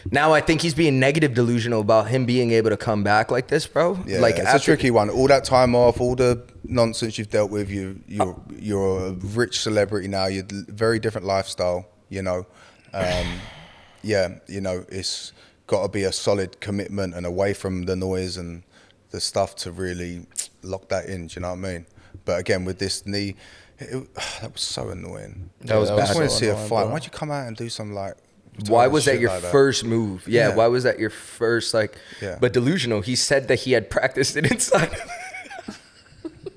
Now I think he's being negative delusional about him being able to come back like this, bro. Yeah, like it's a tricky one. All that time off, all the nonsense you've dealt with, you're a rich celebrity now. You're very different lifestyle, you know. Yeah, you know, it's got to be a solid commitment and away from the noise and the stuff to really lock that in. Do you know what I mean? But again, with this knee, that was so annoying. That was I bad. just want to see a annoying, fight. bro. Why'd you come out and do some like? Why was that shit your like that? first move? Yeah, Yeah. why was that your first Yeah. But delusional. He said that he had practiced it inside.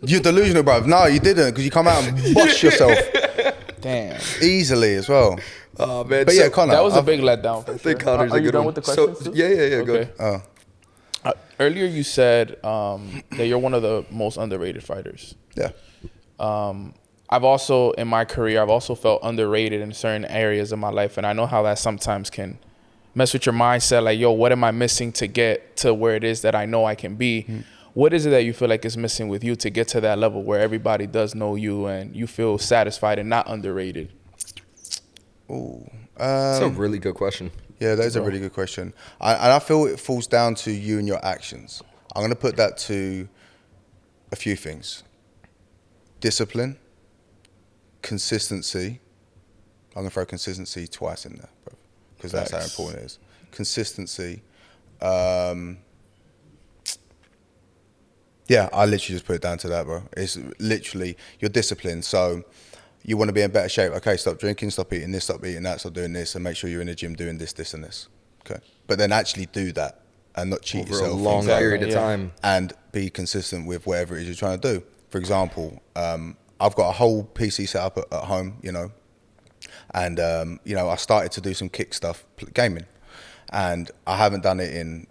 You're delusional, bro. No, you didn't, because you come out and bust yourself Damn. easily as well. Oh man. But so, yeah, Conor. That was a big letdown. For I think sure. Conor's Are a you good done one. with the questions? So, too? yeah, go Okay. ahead. Earlier you said that you're one of the most underrated fighters. Yeah. I've also, in my career, I've also felt underrated in certain areas of my life. And I know how that sometimes can mess with your mindset. Like, yo, what am I missing to get to where it is that I know I can be? What is it that you feel like is missing with you to get to that level where everybody does know you and you feel satisfied and not underrated? Ooh. That's a really good question. Yeah, that is a really good question. And I feel it falls down to you and your actions. I'm going to put that to a few things. Discipline, consistency. I'm going to throw consistency twice in there, because that's how important it is. Consistency. Yeah, I literally just put it down to that, bro. It's literally your discipline. So you want to be in better shape. Okay, stop drinking, stop eating this, stop eating that, stop doing this, and make sure you're in the gym doing this, this, and this. Okay, but then actually do that and not cheat Over yourself. a long period of yeah. time. And be consistent with whatever it is you're trying to do. For example, I've got a whole PC set up at home, you know, and you know, I started to do some kick stuff, gaming, and I haven't done it in,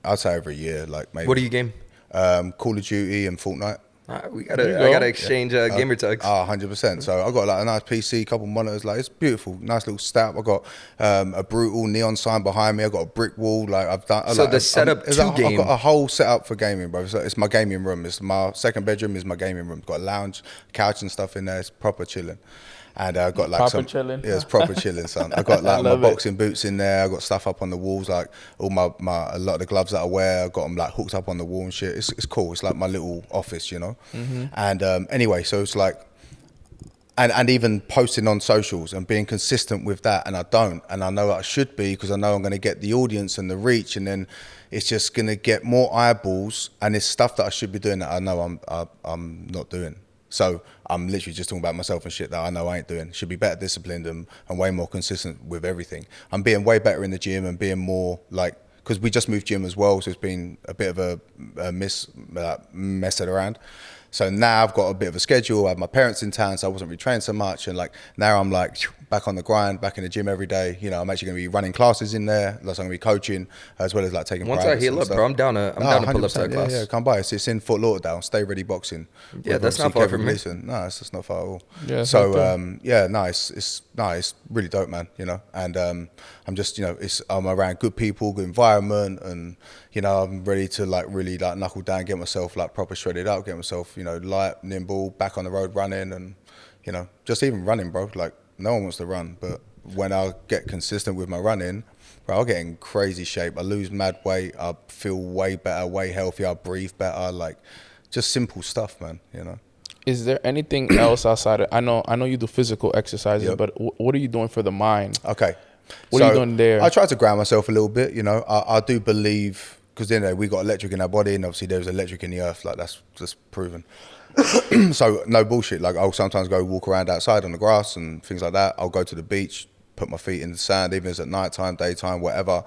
I'd say, over a year. Like maybe. What do you game? Call of Duty and Fortnite. I gotta exchange gamer tags. 100%. So I got like a nice PC, couple monitors, like it's beautiful, nice little setup. I got a brutal neon sign behind me. I got a brick wall. Like I've done. So like, the setup to I've game. got a whole setup for gaming, bro. So it's my gaming room. It's my second bedroom. Is my gaming room. It's got a lounge, couch and stuff in there. It's proper chilling. And I got like Proper chilling? Yeah, it's proper chilling, son. I got like my boxing boots in there. I got stuff up on the walls, like all my a lot of the gloves that I wear. I got them like hooked up on the wall and shit. It's cool. It's like my little office, you know. And anyway, so it's like, and even posting on socials and being consistent with that, and I don't, and I know I should be, because I know I'm going to get the audience and the reach, and then it's just going to get more eyeballs, and it's stuff that I should be doing that I know I'm not doing. So I'm literally just talking about myself and shit that I know I ain't doing. Should be better disciplined and way more consistent with everything. I'm being way better in the gym and being more like, because we just moved gym as well, so it's been a bit of a messing around. So now I've got a bit of a schedule. I have my parents in town, so I wasn't really training so much. And like now I'm like back on the grind, back in the gym every day. You know, I'm actually going to be running classes in there. Like I'm going to be coaching as well as like taking. Once I heal up, bro, I'm down to pull up that class. Yeah, come by. It's in Fort Lauderdale. Stay Ready Boxing. Yeah, with that's not obviously far from me. Gleason. No, it's just not far at all. Yeah, so yeah, no, it's really dope, man. You know, and I'm just, you know, I'm around good people, good environment, and you know, I'm ready to like really like knuckle down, get myself like proper shredded up, get myself, you know, light, nimble, back on the road running, and you know, just even running, bro. Like no one wants to run, but when I get consistent with my running, bro, I'll get in crazy shape. I lose mad weight. I feel way better, way healthier. I breathe better. Like just simple stuff, man. You know. Is there anything else outside of, I know you do physical exercises, Yep. but what are you doing for the mind? Okay. What are you doing there? I try to ground myself a little bit, you know. I do believe because then we got electric in our body, and obviously there's electric in the earth. Like that's just proven. So no bullshit. Like I'll sometimes go walk around outside on the grass and things like that. I'll go to the beach, put my feet in the sand, even if it's at nighttime, daytime, whatever.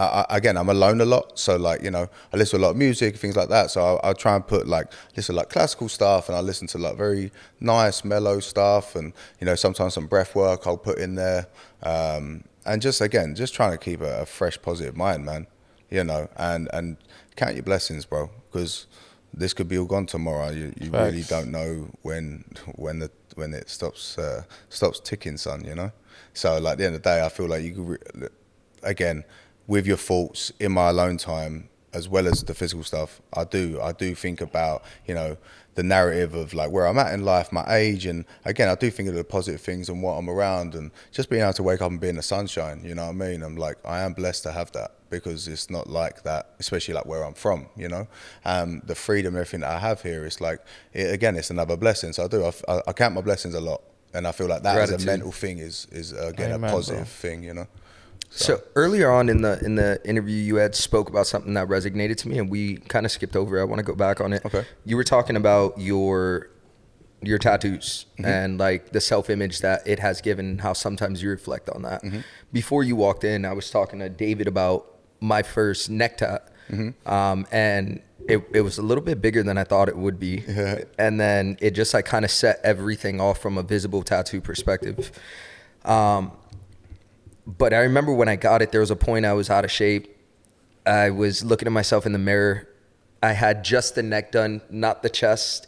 Again, I'm alone a lot, so like, you know, I listen to a lot of music, things like that. So I'll try and listen to like classical stuff, and I listen to like very nice, mellow stuff, and you know, sometimes some breath work I'll put in there, and just trying to keep a fresh, positive mind, man. You know, and count your blessings, bro, because this could be all gone tomorrow. You really don't know when it stops ticking, son. You know, so like at the end of the day, I feel like you could again. With your thoughts in my alone time, as well as the physical stuff, I do think about, you know, the narrative of like where I'm at in life, my age, and again, I do think of the positive things and what I'm around, and just being able to wake up and be in the sunshine, you know what I mean? I'm like, I am blessed to have that, because it's not like that, especially like where I'm from, you know? The freedom, everything that I have here, it's like, it's another blessing. So I count my blessings a lot, and I feel like that as a mental thing is again, Amen, a positive thing, you know? So earlier on in the interview, you had spoke about something that resonated to me, and we kind of skipped over. I want to go back on it. Okay. You were talking about your tattoos and like the self-image that it has given, how sometimes you reflect on that. Before you walked in, I was talking to David about my first neck tat, and it was a little bit bigger than I thought it would be. And then it just like kind of set everything off from a visible tattoo perspective. But I remember when I got it, there was a point I was out of shape. I was looking at myself in the mirror. I had just the neck done, not the chest,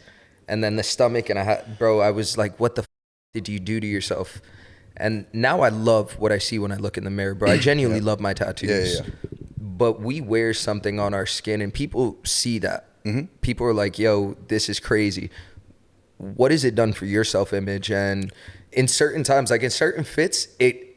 and then the stomach. And I was like, what the did you do to yourself? And now I love what I see when I look in the mirror, bro. I genuinely love my tattoos. But we wear something on our skin, and people see that. People are like, yo, this is crazy. What has it done for your self-image? And in certain times, like in certain fits, it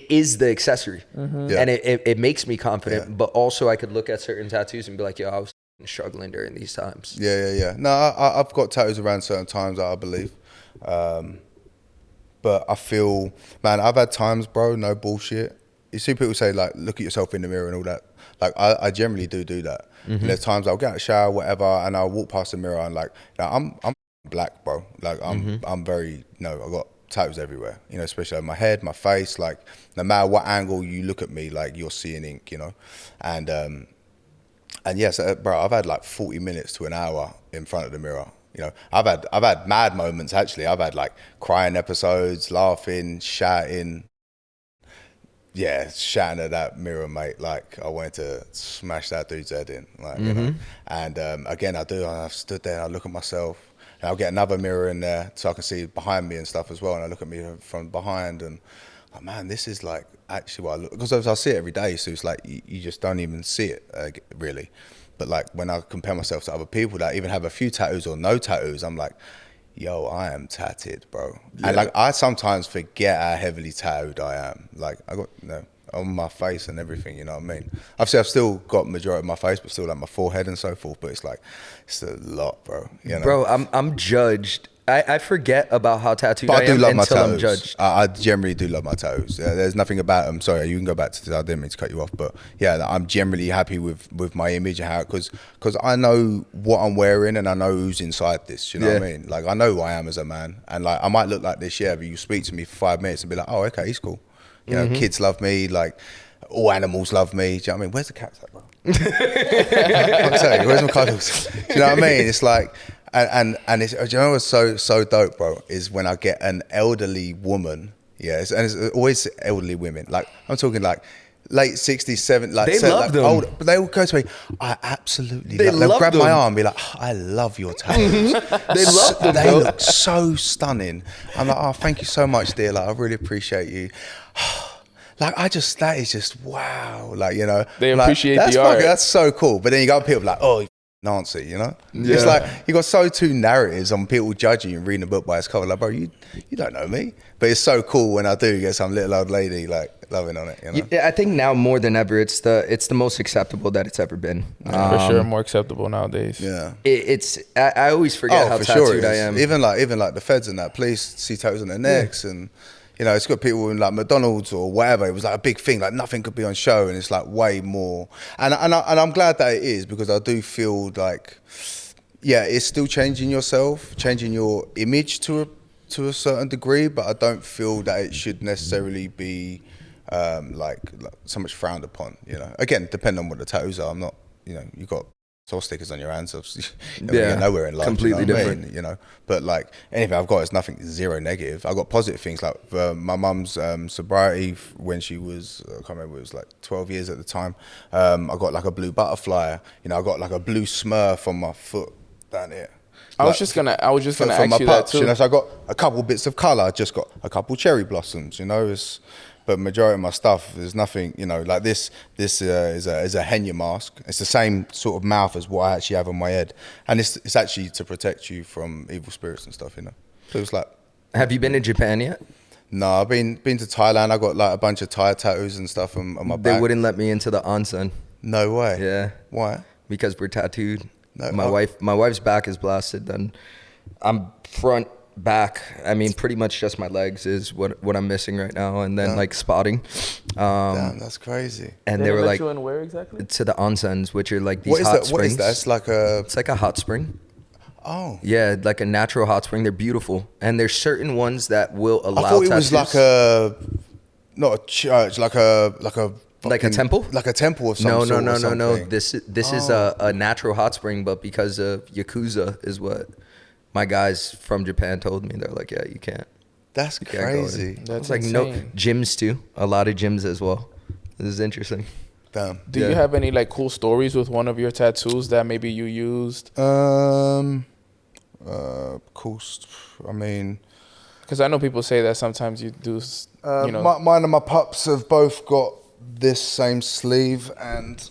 is the accessory, and it makes me confident, but also I could look at certain tattoos and be like, yo, I was struggling during these times. No, I've got tattoos around certain times, I believe, but I feel, man, I've had times, bro, no bullshit. You see people say like, look at yourself in the mirror and all that. Like I generally do that. There's times I'll get out of the shower, whatever, and I'll walk past the mirror and like, I'm black, bro. Like I'm very, I got tattoos everywhere, you know, especially on my head, my face, like no matter what angle you look at me, like you're seeing ink, you know. And yes, bro, I've had like 40 minutes to an hour in front of the mirror. You know, I've had mad moments actually. I've had like crying episodes, laughing, shouting. Yeah, shouting at that mirror, mate. Like I wanted to smash that dude's head in, like, you know. And again, I've stood there and I look at myself. And I'll get another mirror in there so I can see behind me and stuff as well. And I look at me from behind and, oh man, this is like actually what I look, because I see it every day. So it's like, you just don't even see it really. But like when I compare myself to other people that even have a few tattoos or no tattoos, I'm like, yo, I am tatted, bro. Yeah. And like, I sometimes forget how heavily tattooed I am. Like I got, on my face and everything, you know what I mean? Obviously, I've still got majority of my face, but still like my forehead and so forth. But it's like, it's a lot, bro. You know? Bro, I'm judged. I forget about how tattooed but I am love my until tattoos. I'm judged. I generally do love my tattoos. There's nothing about them. Sorry, you can go back to this. I didn't mean to cut you off, but yeah, I'm generally happy with my image and how, because I know what I'm wearing and I know who's inside this. You know what I mean? Like I know who I am as a man, and like I might look like this, but you speak to me for 5 minutes and be like, oh, okay, he's cool. You know, kids love me, like all animals love me. Do you know what I mean? Where's the cats at, bro? I'm saying, where's my cuddles? Do you know what I mean? It's like, and it's, do you know what's so dope, bro? Is when I get an elderly woman, and it's always elderly women. Like I'm talking like late 60s, 70s, like they love like them. Old, but they all go to me. I absolutely. They they'll grab them. my arm, and be like, oh, I love your tattoos. They love them. They look so stunning. I'm like, oh, thank you so much, dear. Like I really appreciate you. Like that is just wow. Like, you know, they like, appreciate the art. That's so cool. But then you got people like, oh, Nancy, you know? Yeah. It's like you got so two narratives on people judging you and reading a book by its cover. Like, bro, you don't know me. But it's so cool when I do get some little old lady like loving on it. You know? Yeah, I think now more than ever, it's the most acceptable that it's ever been. For sure, more acceptable nowadays. Yeah, I always forget how tattooed I am. Even like the feds and that police see tattoos on their necks and. You know, it's got people in like McDonald's or whatever. It was like a big thing, like nothing could be on show, and it's like way more. And I'm glad that it is, because I do feel like, yeah, it's still changing yourself, changing your image to a certain degree, but I don't feel that it should necessarily be like so much frowned upon. You know, again, depending on what the tattoos are. I'm not, you know, you got soul stickers on your hands, obviously. You get nowhere in life, completely different. I mean? You know, but like anything I've got is nothing, zero negative. I've got positive things, like my mum's sobriety when she was, I can't remember, it was like 12 years at the time. I got like a blue butterfly. You know, I got like a blue smurf on my foot down here. I was just gonna ask you that too. You know, so I got a couple bits of colour. I just got a couple cherry blossoms. You know, but majority of my stuff, there's nothing. You know, like this is a henna mask. It's the same sort of mouth as what I actually have on my head, and it's actually to protect you from evil spirits and stuff. You know, so it's like. Have you been to Japan yet? No, I've been to Thailand. I got like a bunch of Thai tattoos and stuff on my back. They wouldn't let me into the onsen. No way. Yeah. Why? Because we're tattooed. No, my wife's back is blasted. Then I'm front, back. I mean, pretty much just my legs is what I'm missing right now, and then like spotting. Damn, that's crazy. And they were like, you in where exactly? to the onsens, which are like these hot springs. What is that? It's like a hot spring. Oh. Yeah, like a natural hot spring. They're beautiful, and there's certain ones that will allow. I thought it tattoos. was like not a church, like a temple? Like a temple or something. No. This is a natural hot spring, but because of Yakuza is what my guys from Japan told me. They're like, yeah, you can't. That's crazy. That's like insane. no gyms too. A lot of gyms as well. This is interesting. Damn. Do you have any like cool stories with one of your tattoos that maybe you used? Cool. I mean, because I know people say that sometimes you do. You know, mine and my pups have both got this same sleeve, and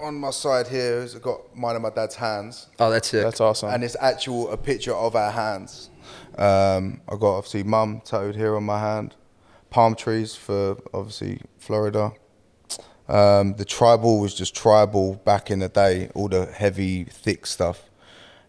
on my side here has got mine and my dad's hands. Oh, that's it. That's awesome. And it's a picture of our hands. I got obviously mum tattooed here on my hand. Palm trees for obviously Florida. The tribal was just tribal back in the day, all the heavy, thick stuff.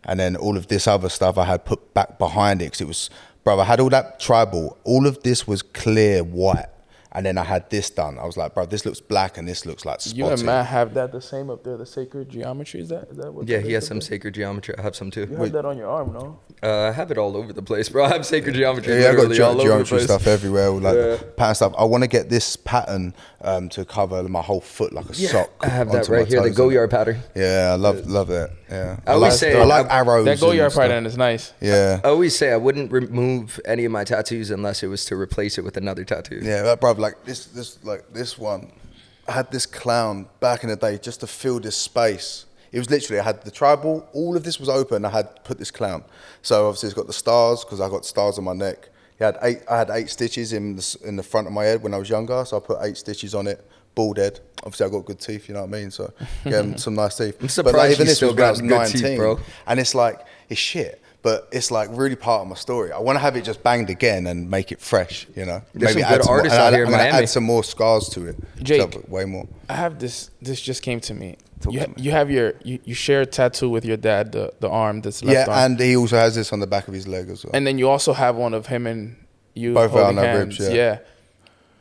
And then all of this other stuff I had put back behind it, because it was, bro, I had all that tribal. All of this was clear white. And then I had this done. I was like, bro, this looks black and this looks like spotted. You and Matt have that the same up there, the sacred geometry. Is that what? Yeah, he has some sacred geometry. I have some too. You have that on your arm, no? I have it all over the place, bro. I have sacred geometry. Yeah, I got all over the geometry place. stuff everywhere, like pattern stuff. I want to get this pattern to cover my whole foot like a sock. I have that onto right my here, the toes. Goyard pattern. Yeah, I love that. Yeah, I always say I like arrows. That Goyard and stuff. pattern is nice. Yeah, I always say I wouldn't remove any of my tattoos unless it was to replace it with another tattoo. yeah, that bro, like this one. I had this clown back in the day just to fill this space. It was literally, I had the tribal, all of this was open, I had put this clown. So obviously it's got the stars, because I got stars on my neck. I had 8 stitches in the front of my head when I was younger, so I put 8 stitches on it, bald head. Obviously I got good teeth, you know what I mean? So get some nice teeth. I'm surprised you still got good teeth, bro. And it's like, it's shit. But it's like really part of my story. I want to have it just banged again and make it fresh, you know. There's Maybe some good artists out here in Miami. add some more scars to it. Jake, so way more. I have this just came to me. You have you share a tattoo with your dad, the arm that's left arm. And he also has this on the back of his leg as well. And then you also have one of him and you both holding on our hands. ribs, Yeah.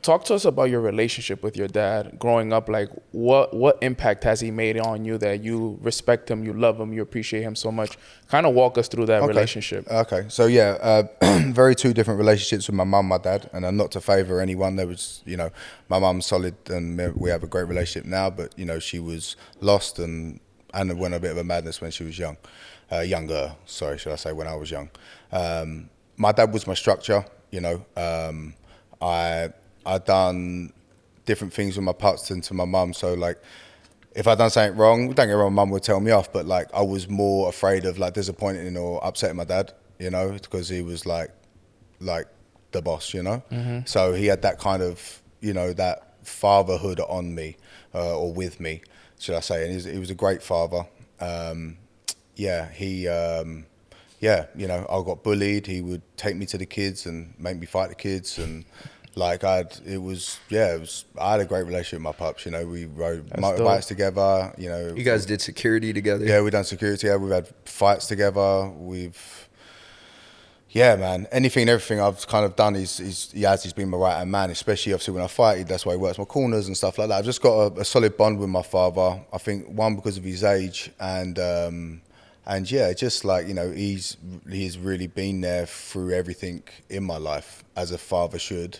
Talk to us about your relationship with your dad growing up. Like, what impact has he made on you that you respect him, you love him, you appreciate him so much? Kind of walk us through that relationship. Okay, so yeah, very two different relationships with my mum, my dad, and not to favour anyone. There was, you know, my mum's solid and we have a great relationship now, but you know, she was lost and went a bit of a madness when she was younger, should I say, when I was young. My dad was my structure, you know. I done different things with my pups and to my mum. So like, if I done something wrong, don't get wrong, mum would tell me off. But like, I was more afraid of like disappointing or upsetting my dad, you know, because he was like the boss, you know. Mm-hmm. So he had that kind of, you know, that fatherhood on me or with me, should I say? And he was a great father. You know, I got bullied. He would take me to the kids and make me fight the kids and. Like I had a great relationship with my pups, you know, we rode motorbikes together, you know. You guys did security together? Yeah, we done security together, we've had fights together, Yeah, man. Anything and everything I've kind of done, he's been my right hand man. Especially obviously when I fight, that's why he works my corners and stuff like that. I've just got a solid bond with my father. I think one because of his age and yeah, just like, you know, he's really been there through everything in my life as a father should.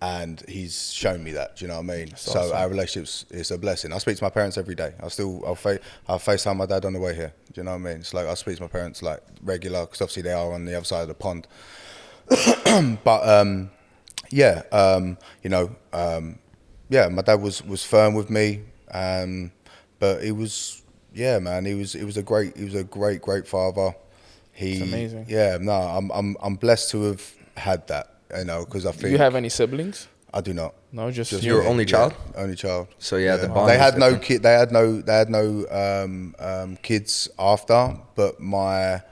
And he's shown me that, do you know what I mean? That's so awesome. our relationship's is a blessing. I speak to my parents every day. I'll FaceTime my dad on the way here. Do you know what I mean? It's like I speak to my parents like regular because obviously they are on the other side of the pond. But yeah, my dad was firm with me, but he was man. He was a great father. It's amazing. Yeah, no, I'm blessed to have had that. You know, because I think. Do you have any siblings? I do not. No, just You were only child? Only child. So yeah, the bond They was had no different. kid. They had no kids after. But my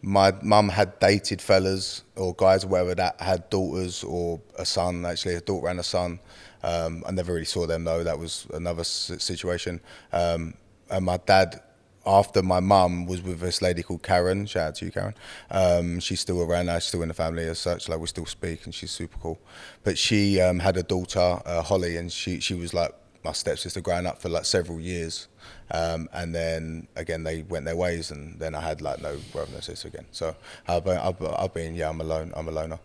mum had dated fellas or guys or whatever that had daughters or a son. Actually, a daughter and a son. I never really saw them though. That was another situation. And my dad, after my mum was with this lady called Karen, shout out to you, Karen. She's still around now, she's still in the family as such, like we still speak and she's super cool. But she had a daughter, Holly, and she was like my stepsister growing up for like several years. And then again, they went their ways and then I had like no brother and sister again. So I'm a loner.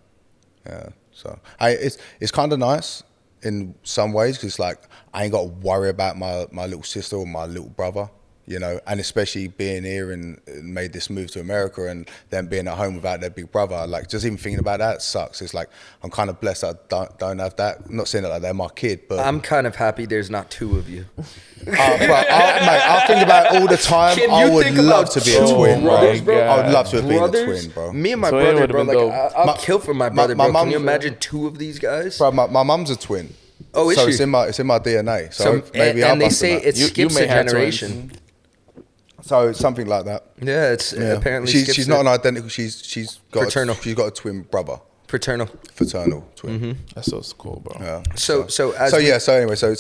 Yeah, so it's kind of nice in some ways because like I ain't got to worry about my little sister or my little brother. You know, and especially being here and made this move to America and then being at home without their big brother, like just even thinking about that sucks. It's like I'm kind of blessed that I don't have that. I'm not saying that like they're my kid, but I'm kind of happy there's not two of you. mate, I think about it all the time. Can I you would think love about to be a two twin, brothers, bro. bro? I would love to have been a Brothers? twin, bro. Me and my Twin brother, would've bro. been Like dope. I'll kill for my brother, my bro. Can you mum's- imagine two of these guys? Bro, my mum's a twin. Oh, is so she? it's in my DNA. So, So, maybe I'll and they bust say them out. it You skips may a have generation. So something like that. Yeah, it's apparently skips she's it. not an identical. She's got Fraternal. she's got a twin brother, Fraternal. fraternal twin. That's so cool, bro. Yeah. So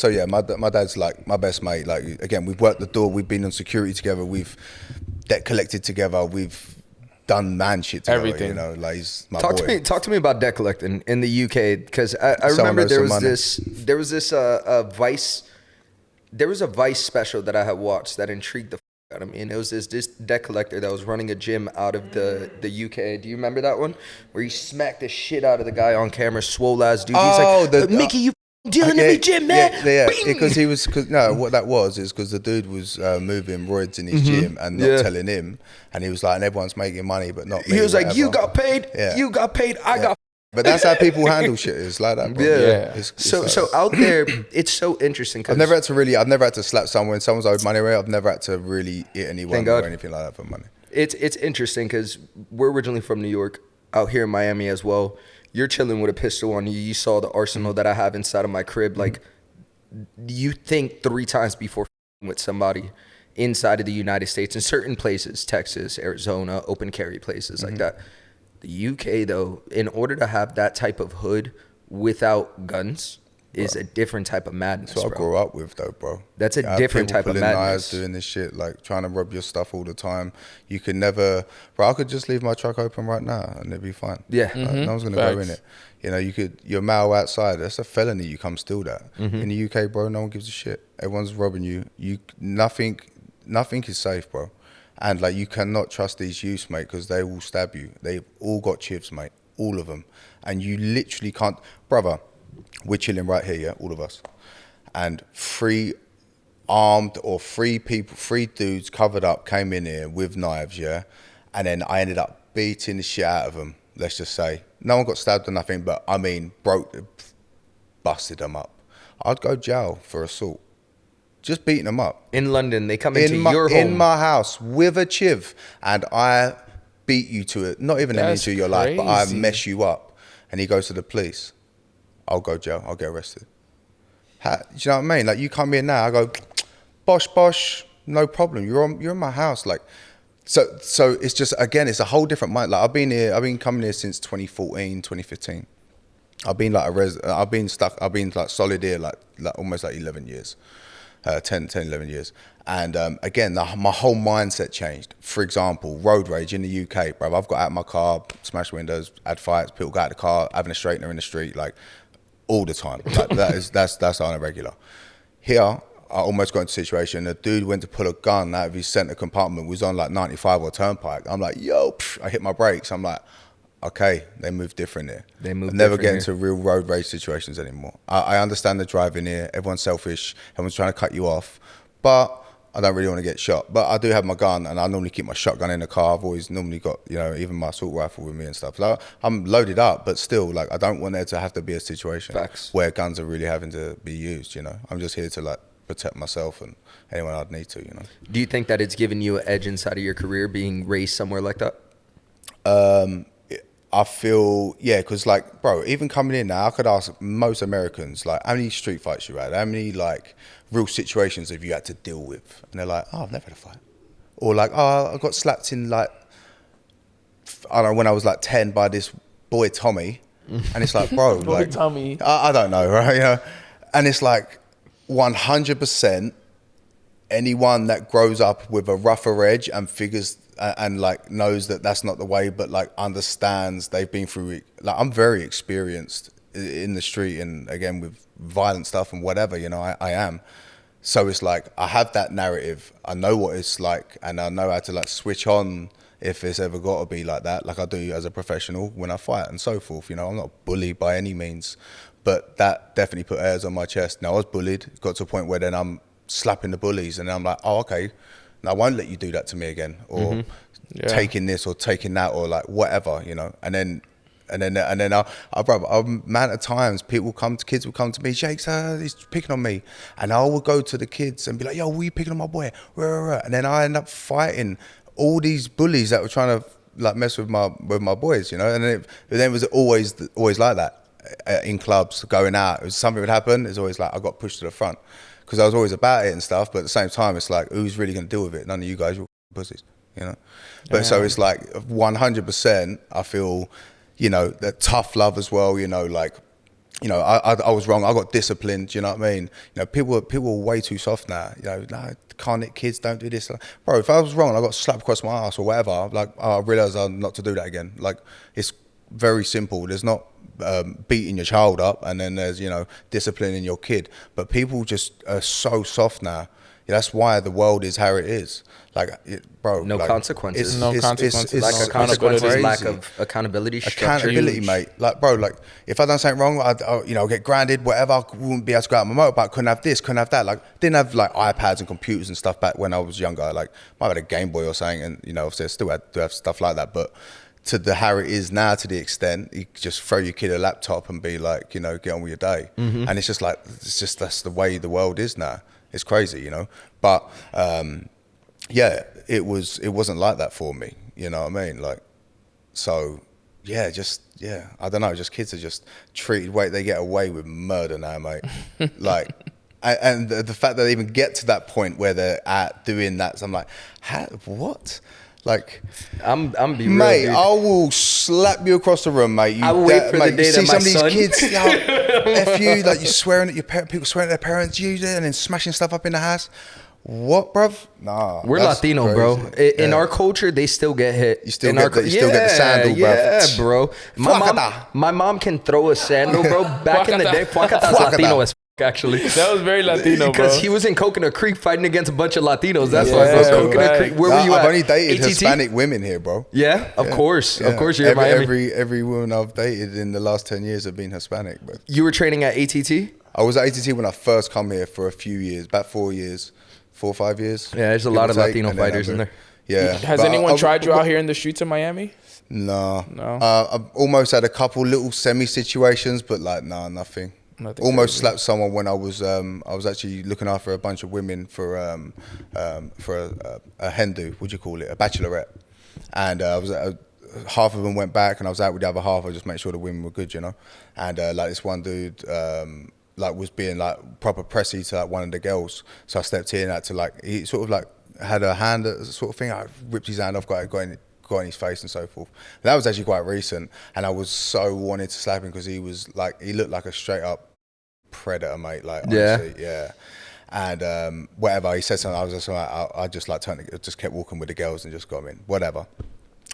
Yeah. My dad's like my best mate. Like again, we've worked the door. We've been on security together. We've debt collected together. We've done man shit together. Everything. You know, like he's my Talk boy. to me about debt collecting in the UK because I Someone remember owes there was some this Vice special that I had watched that intrigued the out of me, and it was this debt collector that was running a gym out of the UK. Do you remember that one where he smacked the shit out of the guy on camera, swole ass dude? He's like, Mickey, you dealing in me gym, man. Yeah, Bing! because what that was is because the dude was moving roids in his gym and not Yeah. telling him, and he was like, and everyone's making money, but not me. He was like, you whatever. got paid, Yeah. you got paid, I got. But that's how people handle shit. It's like that, bro. Yeah. It's So like- out there, it's so interesting. Cause I've never had to slap someone when someone's owed money away. I've never had to really hit anyone Thank God. or anything like that for money. It's interesting because we're originally from New York, out here in Miami as well. You're chilling with a pistol on you. You saw the arsenal that I have inside of my crib. Like, you think 3 times before with somebody inside of the United States in certain places, Texas, Arizona, open carry places like that. The UK, though, in order to have that type of hood without guns is a different type of madness, That's what I bro. grew up with, though, bro. That's a You have different people type of pulling madness. knives, doing this shit, like trying to rob your stuff all the time. You can never, bro. I could just leave my truck open right now and it'd be fine. Yeah. Like, no one's gonna go in Facts. it. You know, your mail outside. That's a felony. You come steal that. Mm-hmm. In the UK, bro, no one gives a shit. Everyone's robbing you. Nothing is safe, bro. And like you cannot trust these youths, mate, because they will stab you. They've all got chivs, mate, all of them, and you literally can't, brother. We're chilling right here, yeah, all of us, and 3 armed or 3 people, 3 dudes covered up came in here with knives, yeah, and then I ended up beating the shit out of them. Let's just say no one got stabbed or nothing, but I mean busted them up. I'd go jail for assault. Just beating them up. In London, they come into your home. In my house with a chiv, and I beat you to it. Not even That's into your life, but I crazy. mess you up. And he goes to the police. I'll go jail. I'll get arrested. Do you know what I mean? Like you come here now, I go, bosh, no problem. You're in my house. Like, so it's just again, it's a whole different mind. Like I've been coming here since 2014, 2015. I've been like solid here like almost like 11 years. 10, 11 years. And again, my whole mindset changed. For example, road rage in the UK, bro. I've got out of my car, smashed windows, had fights, people got out of the car, having a straightener in the street, like all the time. Like, that's on a regular. Here, I almost got into a situation, a dude went to pull a gun out of his center compartment, was on like 95 or Turnpike. I'm like, yo, I hit my brakes. I'm like, okay, they move different here. They move never different get into real road rage situations anymore. I understand the driving here. Everyone's selfish. Everyone's trying to cut you off. But I don't really want to get shot. But I do have my gun, and I normally keep my shotgun in the car. I've always normally got, even my assault rifle with me and stuff. Like, I'm loaded up, but still, like, I don't want there to have to be a situation where guns are really having to be used, I'm just here to, like, protect myself and anyone I'd need to, Do you think that it's given you an edge inside of your career being raised somewhere like that? I feel, because like, bro, even coming in now, I could ask most Americans, like, how many street fights you had? How many, like, real situations have you had to deal with? And they're like, oh, I've never had a fight. Or like, oh, I got slapped in, like, I don't know, when I was like 10 by this boy Tommy. And it's like, bro, Boy like, Tommy. I don't know, right? And it's like 100% anyone that grows up with a rougher edge and figures and like knows that that's not the way, but like understands they've been through it. Like, I'm very experienced in the street, and again with violent stuff and whatever, I am. So it's like I have that narrative. I know what it's like, and I know how to like switch on if it's ever got to be like that, like I do as a professional when I fight and so forth. I'm not bullied by any means, but that definitely put hairs on my chest. Now I was bullied, got to a point where then I'm slapping the bullies, and I'm like, oh, okay, I won't let you do that to me again, or taking this or taking that, or like whatever, and then amount of times kids will come to me, Shakes, he's picking on me, and I will go to the kids and be like, yo, were you picking on my boy? And then I end up fighting all these bullies that were trying to like mess with my boys, and then it was always like that in clubs, going out. It was something would happen, it's always like I got pushed to the front because I was always about it and stuff, but at the same time it's like, who's really going to deal with it? None of you guys, you're pussies, but so it's like 100% I feel that tough love as well, like, I was wrong. I got disciplined. Do you know what I mean? People are way too soft now. No, can't it, kids don't do this. Bro, if I was wrong, I got slapped across my ass or whatever. Like, I realised not to do that again. Like, it's very simple. There's not beating your child up, and then there's disciplining your kid. But people just are so soft now. That's why the world is how it is. Like, bro, no consequences. No consequences. Lack of consequences, lack of accountability, accountability, mate. Like, bro, like if I done something wrong, I'll get grounded, whatever. I wouldn't be able to go out on my motorbike. Couldn't have this, couldn't have that. Like, didn't have like iPads and computers and stuff back when I was younger. Like, might have had a Game Boy or something, and obviously I still do have stuff like that. But to the how it is now, to the extent you just throw your kid a laptop and be like, get on with your day, and it's just like that's the way the world is now. It's crazy, But it wasn't like that for me. You know what I mean? Like, so I don't know. Just kids are just treated. They get away with murder now, mate. Like, and the fact that they even get to that point where they're at doing that, so I'm like, what? Like, I'm being mate, real, I will slap you across the room, mate. I will wait for the day see that some my of these son. kids, F you, like, you're swearing at people swearing at their parents, and then smashing stuff up in the house. What, bruv? Nah, we're Latino, crazy. Bro. In our culture, they still get hit. You still get the sandal, bruv. Yeah, bro. My mom can throw a sandal, bro. Back in the day, Fuacata's Latino as actually. That was very Latino, bro. Because he was in Coconut Creek fighting against a bunch of Latinos. That's why, bro. Coconut Creek. Where were you at? I've only dated ATT? Hispanic women here, bro. Yeah, of course. Yeah. Of course, you're in Miami. Every woman I've dated in the last 10 years have been Hispanic, bro. You were training at ATT? I was at ATT when I first come here for a few years, about 4 or 5 years. Yeah, there's a lot of Latino fighters in there. Yeah. Has anyone tried you out here in the streets of Miami? No. I've almost had a couple little semi situations, but like, nothing. Almost slapped someone when I was actually looking after a bunch of women for a Hindu, what do you call it, a bachelorette, and half of them went back, and I was out with the other half. I just made sure the women were good, and like this one dude like was being like proper pressy to like one of the girls, so I stepped in, had to like, he sort of like had a hand sort of thing. I ripped his hand off, got in his face and so forth. And that was actually quite recent, and I was so wanted to slap him because he looked like a straight up predator, mate. Like, honestly, yeah. and whatever, he said something, I was just like, I just like just kept walking with the girls and just got them in, whatever.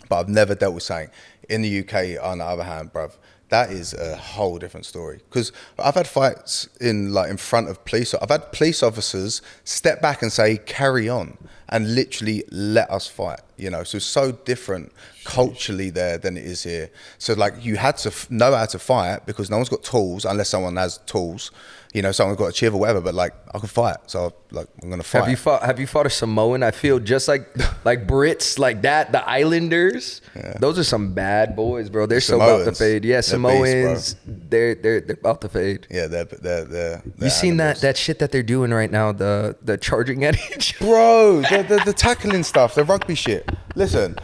But I've never dealt with something. In the UK, on the other hand, bruv, that is a whole different story. Because I've had fights in front of police. I've had police officers step back and say, carry on, and literally let us fight. You know, so it's so different culturally there than it is here. So like, you had to know how to fight because no one's got tools unless someone has tools. You know, someone's got a chiv or whatever, but like, I can fight. So like, I'm gonna fight. Have you fought a Samoan? I feel just like Brits, like that, the Islanders. Yeah. Those are some bad boys, bro. They're so about to fade. Yeah, Samoans, they're about to fade. Yeah, they're you seen that shit that they're doing right now, the charging at each other? Bro, the tackling stuff, the rugby shit. Listen,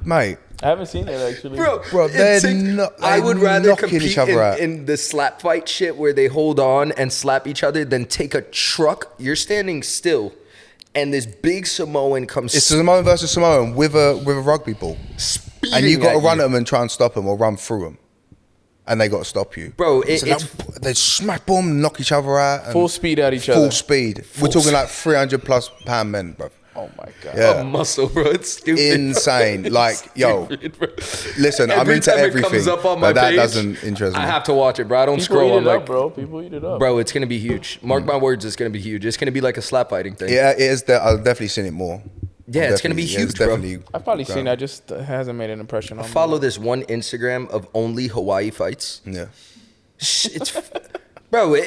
mate. I haven't seen it actually. Bro, they're I would rather compete each other in the slap fight shit where they hold on and slap each other than take a truck. You're standing still, and this big Samoan comes. It's Samoan versus Samoan with a rugby ball, and you got to run at them and try and stop them or run through them, and they got to stop you, bro. They smack them, knock each other out, full speed at each other. Full speed. We're talking like 300+ pound men, bro. Oh my God. Yeah. Muscle, bro. It's stupid. Insane. Like, yo, listen, I'm into everything. Comes up on my that page, doesn't interest me. I have to watch it, bro. I don't People scroll. Eat it up, bro. People eat it up. Bro, it's going to be huge. Mark my words, it's going to be huge. It's going to be like a slap fighting thing. Yeah, it is. I've definitely seen it more. Yeah, it's going to be huge, bro. I've probably seen it. I just hasn't made an impression on me. I follow this one Instagram of only Hawaii fights. Yeah. It's, bro,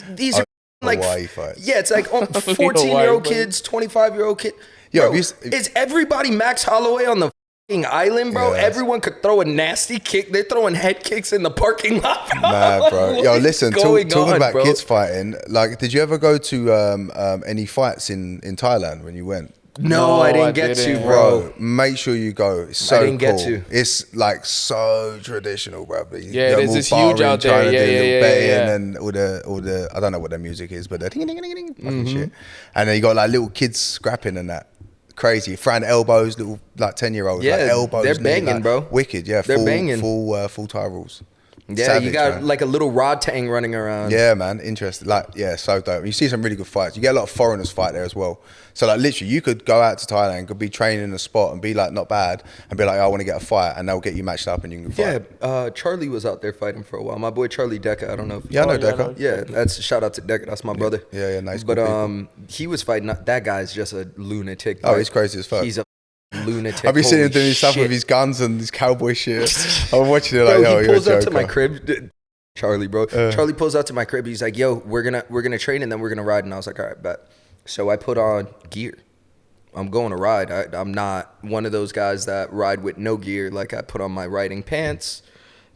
these are like, Hawaii fights. Yeah, it's like 14-year-old kids, 25-year-old kid. Yo, bro, is everybody Max Holloway on the fucking island, bro? Yes. Everyone could throw a nasty kick. They're throwing head kicks in the parking lot, bro. Nah, bro. Yo, listen, talking about bro? Kids fighting, like, did you ever go to any fights in Thailand when you went? No, I didn't get to, bro. Make sure you go. It's so I didn't cool. get to. It's like so traditional, bro. Yeah, there's this huge out there. Yeah. And all the I don't know what their music is, but the ding ding ding ding fucking shit. And then you got like little kids scrapping and that. Crazy. Fran elbows, little like 10-year-olds. Yeah, like elbows. They're banging, like, bro. Wicked, yeah. They're banging. Full Thai rules. Yeah, Savage, you got man. like a little rod tang running around. Yeah, man, interesting. Like, yeah, so dope. You see some really good fights. You get a lot of foreigners fight there as well. So like, literally, you could go out to Thailand, could be training in a spot and be like not bad, and be like, oh, I want to get a fight, and they'll get you matched up and you can fight. Yeah, Charlie was out there fighting for a while. My boy Charlie Deca. I don't know if I know Deca. Yeah, that's a shout out to Deca. That's my brother. Yeah, nice. But he was fighting. That guy's just a lunatic. Oh, he's crazy as fuck. He's a lunatic. I've been seeing him doing his stuff with his guns and his cowboy shit. I'm watching it like, bro, he pulls up to my crib. Charlie, bro. Charlie pulls out to my crib. He's like, "Yo, we're gonna train and then we're gonna ride." And I was like, "All right, bet." So I put on gear. I'm going to ride. I'm not one of those guys that ride with no gear. Like, I put on my riding pants,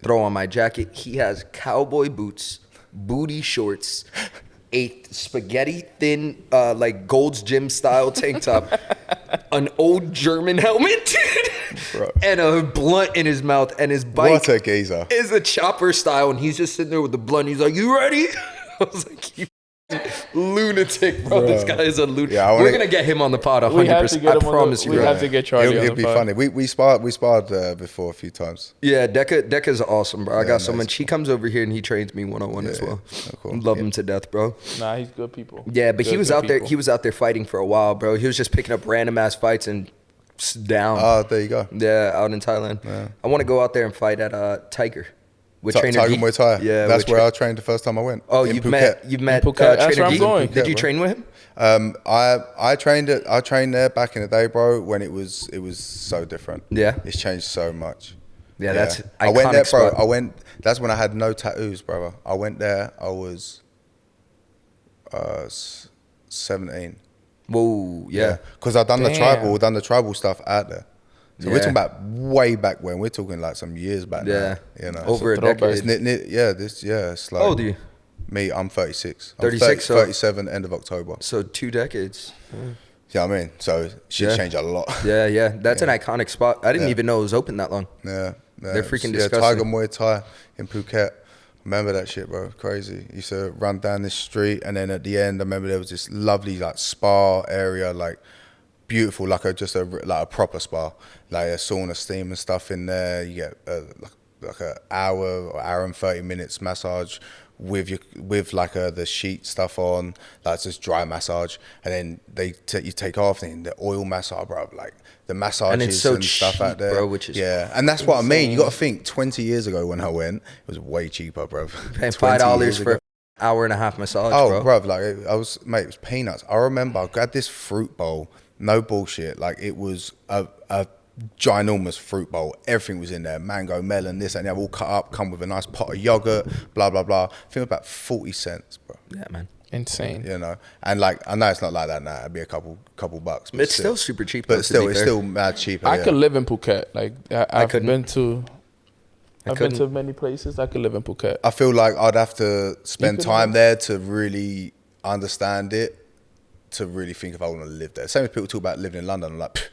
throw on my jacket. He has cowboy boots, booty shorts, a spaghetti thin, like Gold's Gym style tank top, an old German helmet, Bro. and a blunt in his mouth. And his bike what a geezer. is a chopper style. And he's just sitting there with the blunt. He's like, "You ready?" I was like, "You lunatic, bro. This guy is a lunatic." Yeah, we're gonna get him on the pod 100%. I promise you. We have to get Charlie. It'll be funny. We sparred before a few times. Yeah, Deca's awesome, bro. I got so much. He comes over here and he trains me 1-on-1 as well. Cool. Love him to death, bro. Nah, he's good people. Yeah, but he was out there. He was out there fighting for a while, bro. He was just picking up random ass fights and down. Oh, there you go. Yeah, out in Thailand. Yeah. I want to go out there and fight at Tiger. Tiger Muay Thai. Yeah, that's where I trained the first time I went. Oh, you've met Phuket. That's where I'm going. Did you train with him? I trained there back in the day, bro. When it was so different. Yeah, it's changed so much. Yeah, that's iconic. I went there, bro. Spot. That's when I had no tattoos, brother. I went there. I was 17. Whoa, yeah. Because I've done the tribal stuff out there. So we're talking about way back when. We're talking like some years back now. You know, over a decade. It's like, how old are you? Me, I'm 36. 36, 37, end of October. So 2 decades. Yeah, I mean, so shit changed a lot. Yeah. That's an iconic spot. I didn't even know it was open that long. Yeah. They're freaking disgusting. Tiger Muay Thai in Phuket. Remember that shit, bro? Crazy. Used to run down this street, and then at the end, I remember there was this lovely like spa area, like beautiful, like a proper spa, like a sauna, steam and stuff in there. You get like an hour and 30 minutes massage with like the sheet stuff on, like just dry massage, and then you take off, and the oil massage, bro, like the massages And it's so and stuff cheap, out there, bro, which is and that's what I mean. You got to think 20 years ago when I went, it was way cheaper, bro. paying $5 for an hour and a half massage, oh, bro. like it was peanuts. I remember I got this fruit bowl, no bullshit, like it was a ginormous fruit bowl. Everything was in there, mango, melon, this and that, all cut up, come with a nice pot of yogurt, blah blah blah. I think about 40 cents, bro. Yeah, man. Insane. You know, and like I know it's not like that now. It'd be a couple bucks, but It's still super cheap, but though, still, to be it's fair. still mad cheaper. I could live in Phuket. Like I've couldn't. been to. I've been to couldn't. many places. I could live in Phuket. I feel like I'd have to spend could time live- there to really understand it, to really think if I want to live there. Same as people talk about living in London. I'm like, "Pff,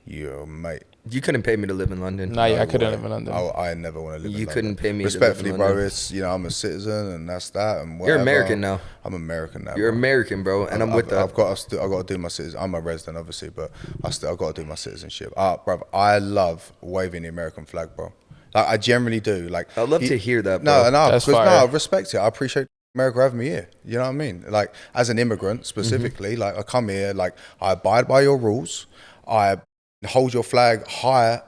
yo, mate. You couldn't pay me to live in London. Nah, yeah, I No couldn't way. live in London. I never want to live in London. You couldn't pay me to live in Respectfully, bro, London. it's, I'm a citizen and that's that. And You're whatever. American now. I'm American now. You're bro. American, bro, and I'm with that. I've got to do my citizen. I'm a resident, obviously, but I've got to do my citizenship. Bro, I love waving the American flag, bro. Like I generally do. Like I'd love to hear that, No, bro. no, That's because fire. I respect it. I appreciate America having me here. You know what I mean? Like as an immigrant specifically, like I come here, like I abide by your rules. I hold your flag higher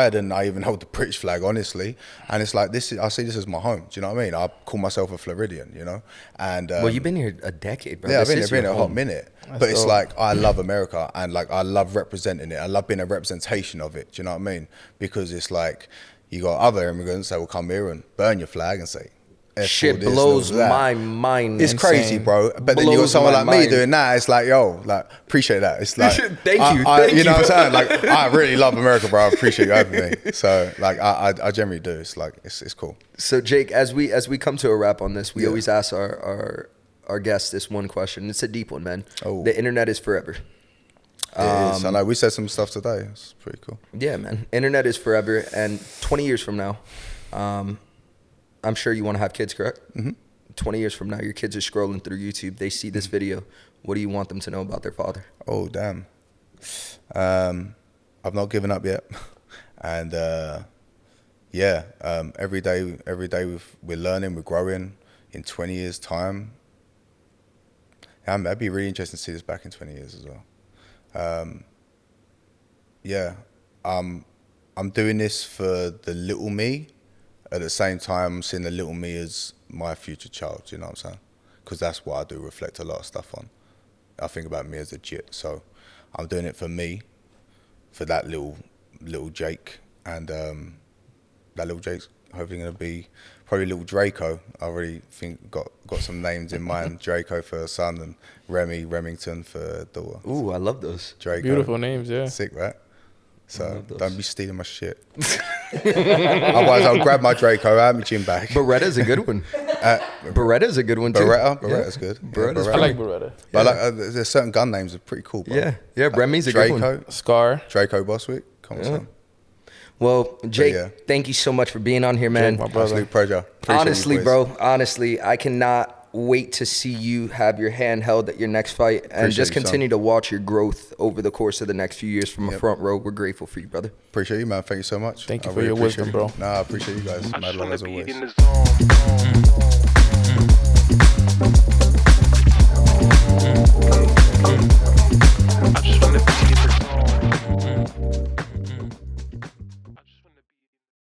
than I even hold the British flag, honestly. And it's like I see this as my home. Do you know what I mean? I call myself a Floridian, you know. And Well, you've been here a decade, bro. yeah, I've This been is here your a hot home. minute. That's But it's dope. like I love America and like I love representing it. I love being a representation of it. Do you know what I mean? Because it's like you got other immigrants that will come here and burn your flag and say, F Shit all this, blows all that. my mind. It's Insane. crazy, bro. But then you got Blows someone my like me mind. doing that. It's like, yo, like appreciate that. It's like, Thank you. Thank you. know what I'm saying? Like, I really love America, bro. I appreciate you having me. So, like, I generally do. It's like, it's cool. So, Jake, as we come to a wrap on this, we Yeah. always ask our guests this one question. It's a deep one, man. Oh. The internet is forever. It is. I know we said some stuff today. It's pretty cool. Yeah, man. Internet is forever, and 20 years from now, I'm sure you want to have kids, correct? Mm-hmm. 20 years from now, your kids are scrolling through YouTube. They see this video. What do you want them to know about their father? Oh, damn. I've not given up yet. And every day we're learning, we're growing. In 20 years' time, that'd be really interesting to see this back in 20 years as well. I'm doing this for the little me. At the same time, I'm seeing the little me as my future child, you know what I'm saying? Because that's what I do reflect a lot of stuff on. I think about me as a jit, so I'm doing it for me, for that little Jake, and that little Jake's hopefully going to be probably little Draco. I already think got some names in mind. Draco for a son and Remington for a daughter. Ooh, I love those. Draco. Beautiful names, yeah. Sick, right? So those. don't be stealing my shit. Otherwise, I'll grab my Draco out, my gym bag. Beretta's a good one. Beretta's a good one too. Beretta's good. Beretta's I like Beretta. But there's certain gun names that are pretty cool, bro. Yeah. Remy's a good one. Draco, Scar. Draco Bostwick. Come on, son. Well, Jake, yeah. thank you so much for being on here, man. Jake, my brother. Absolute pleasure. Appreciate Honestly, you, boys. bro. Honestly, I cannot wait to see you have your hand held at your next fight and Appreciate just you, son. continue to watch your growth over the course of the next few years from a front row. We're grateful for you, brother. Appreciate you, man. Thank you so much. Thank you I for really your wisdom, appreciate bro. Nah, I appreciate you guys. I Mad just love wanna as be always. in the zone. I just wanna be in the zone.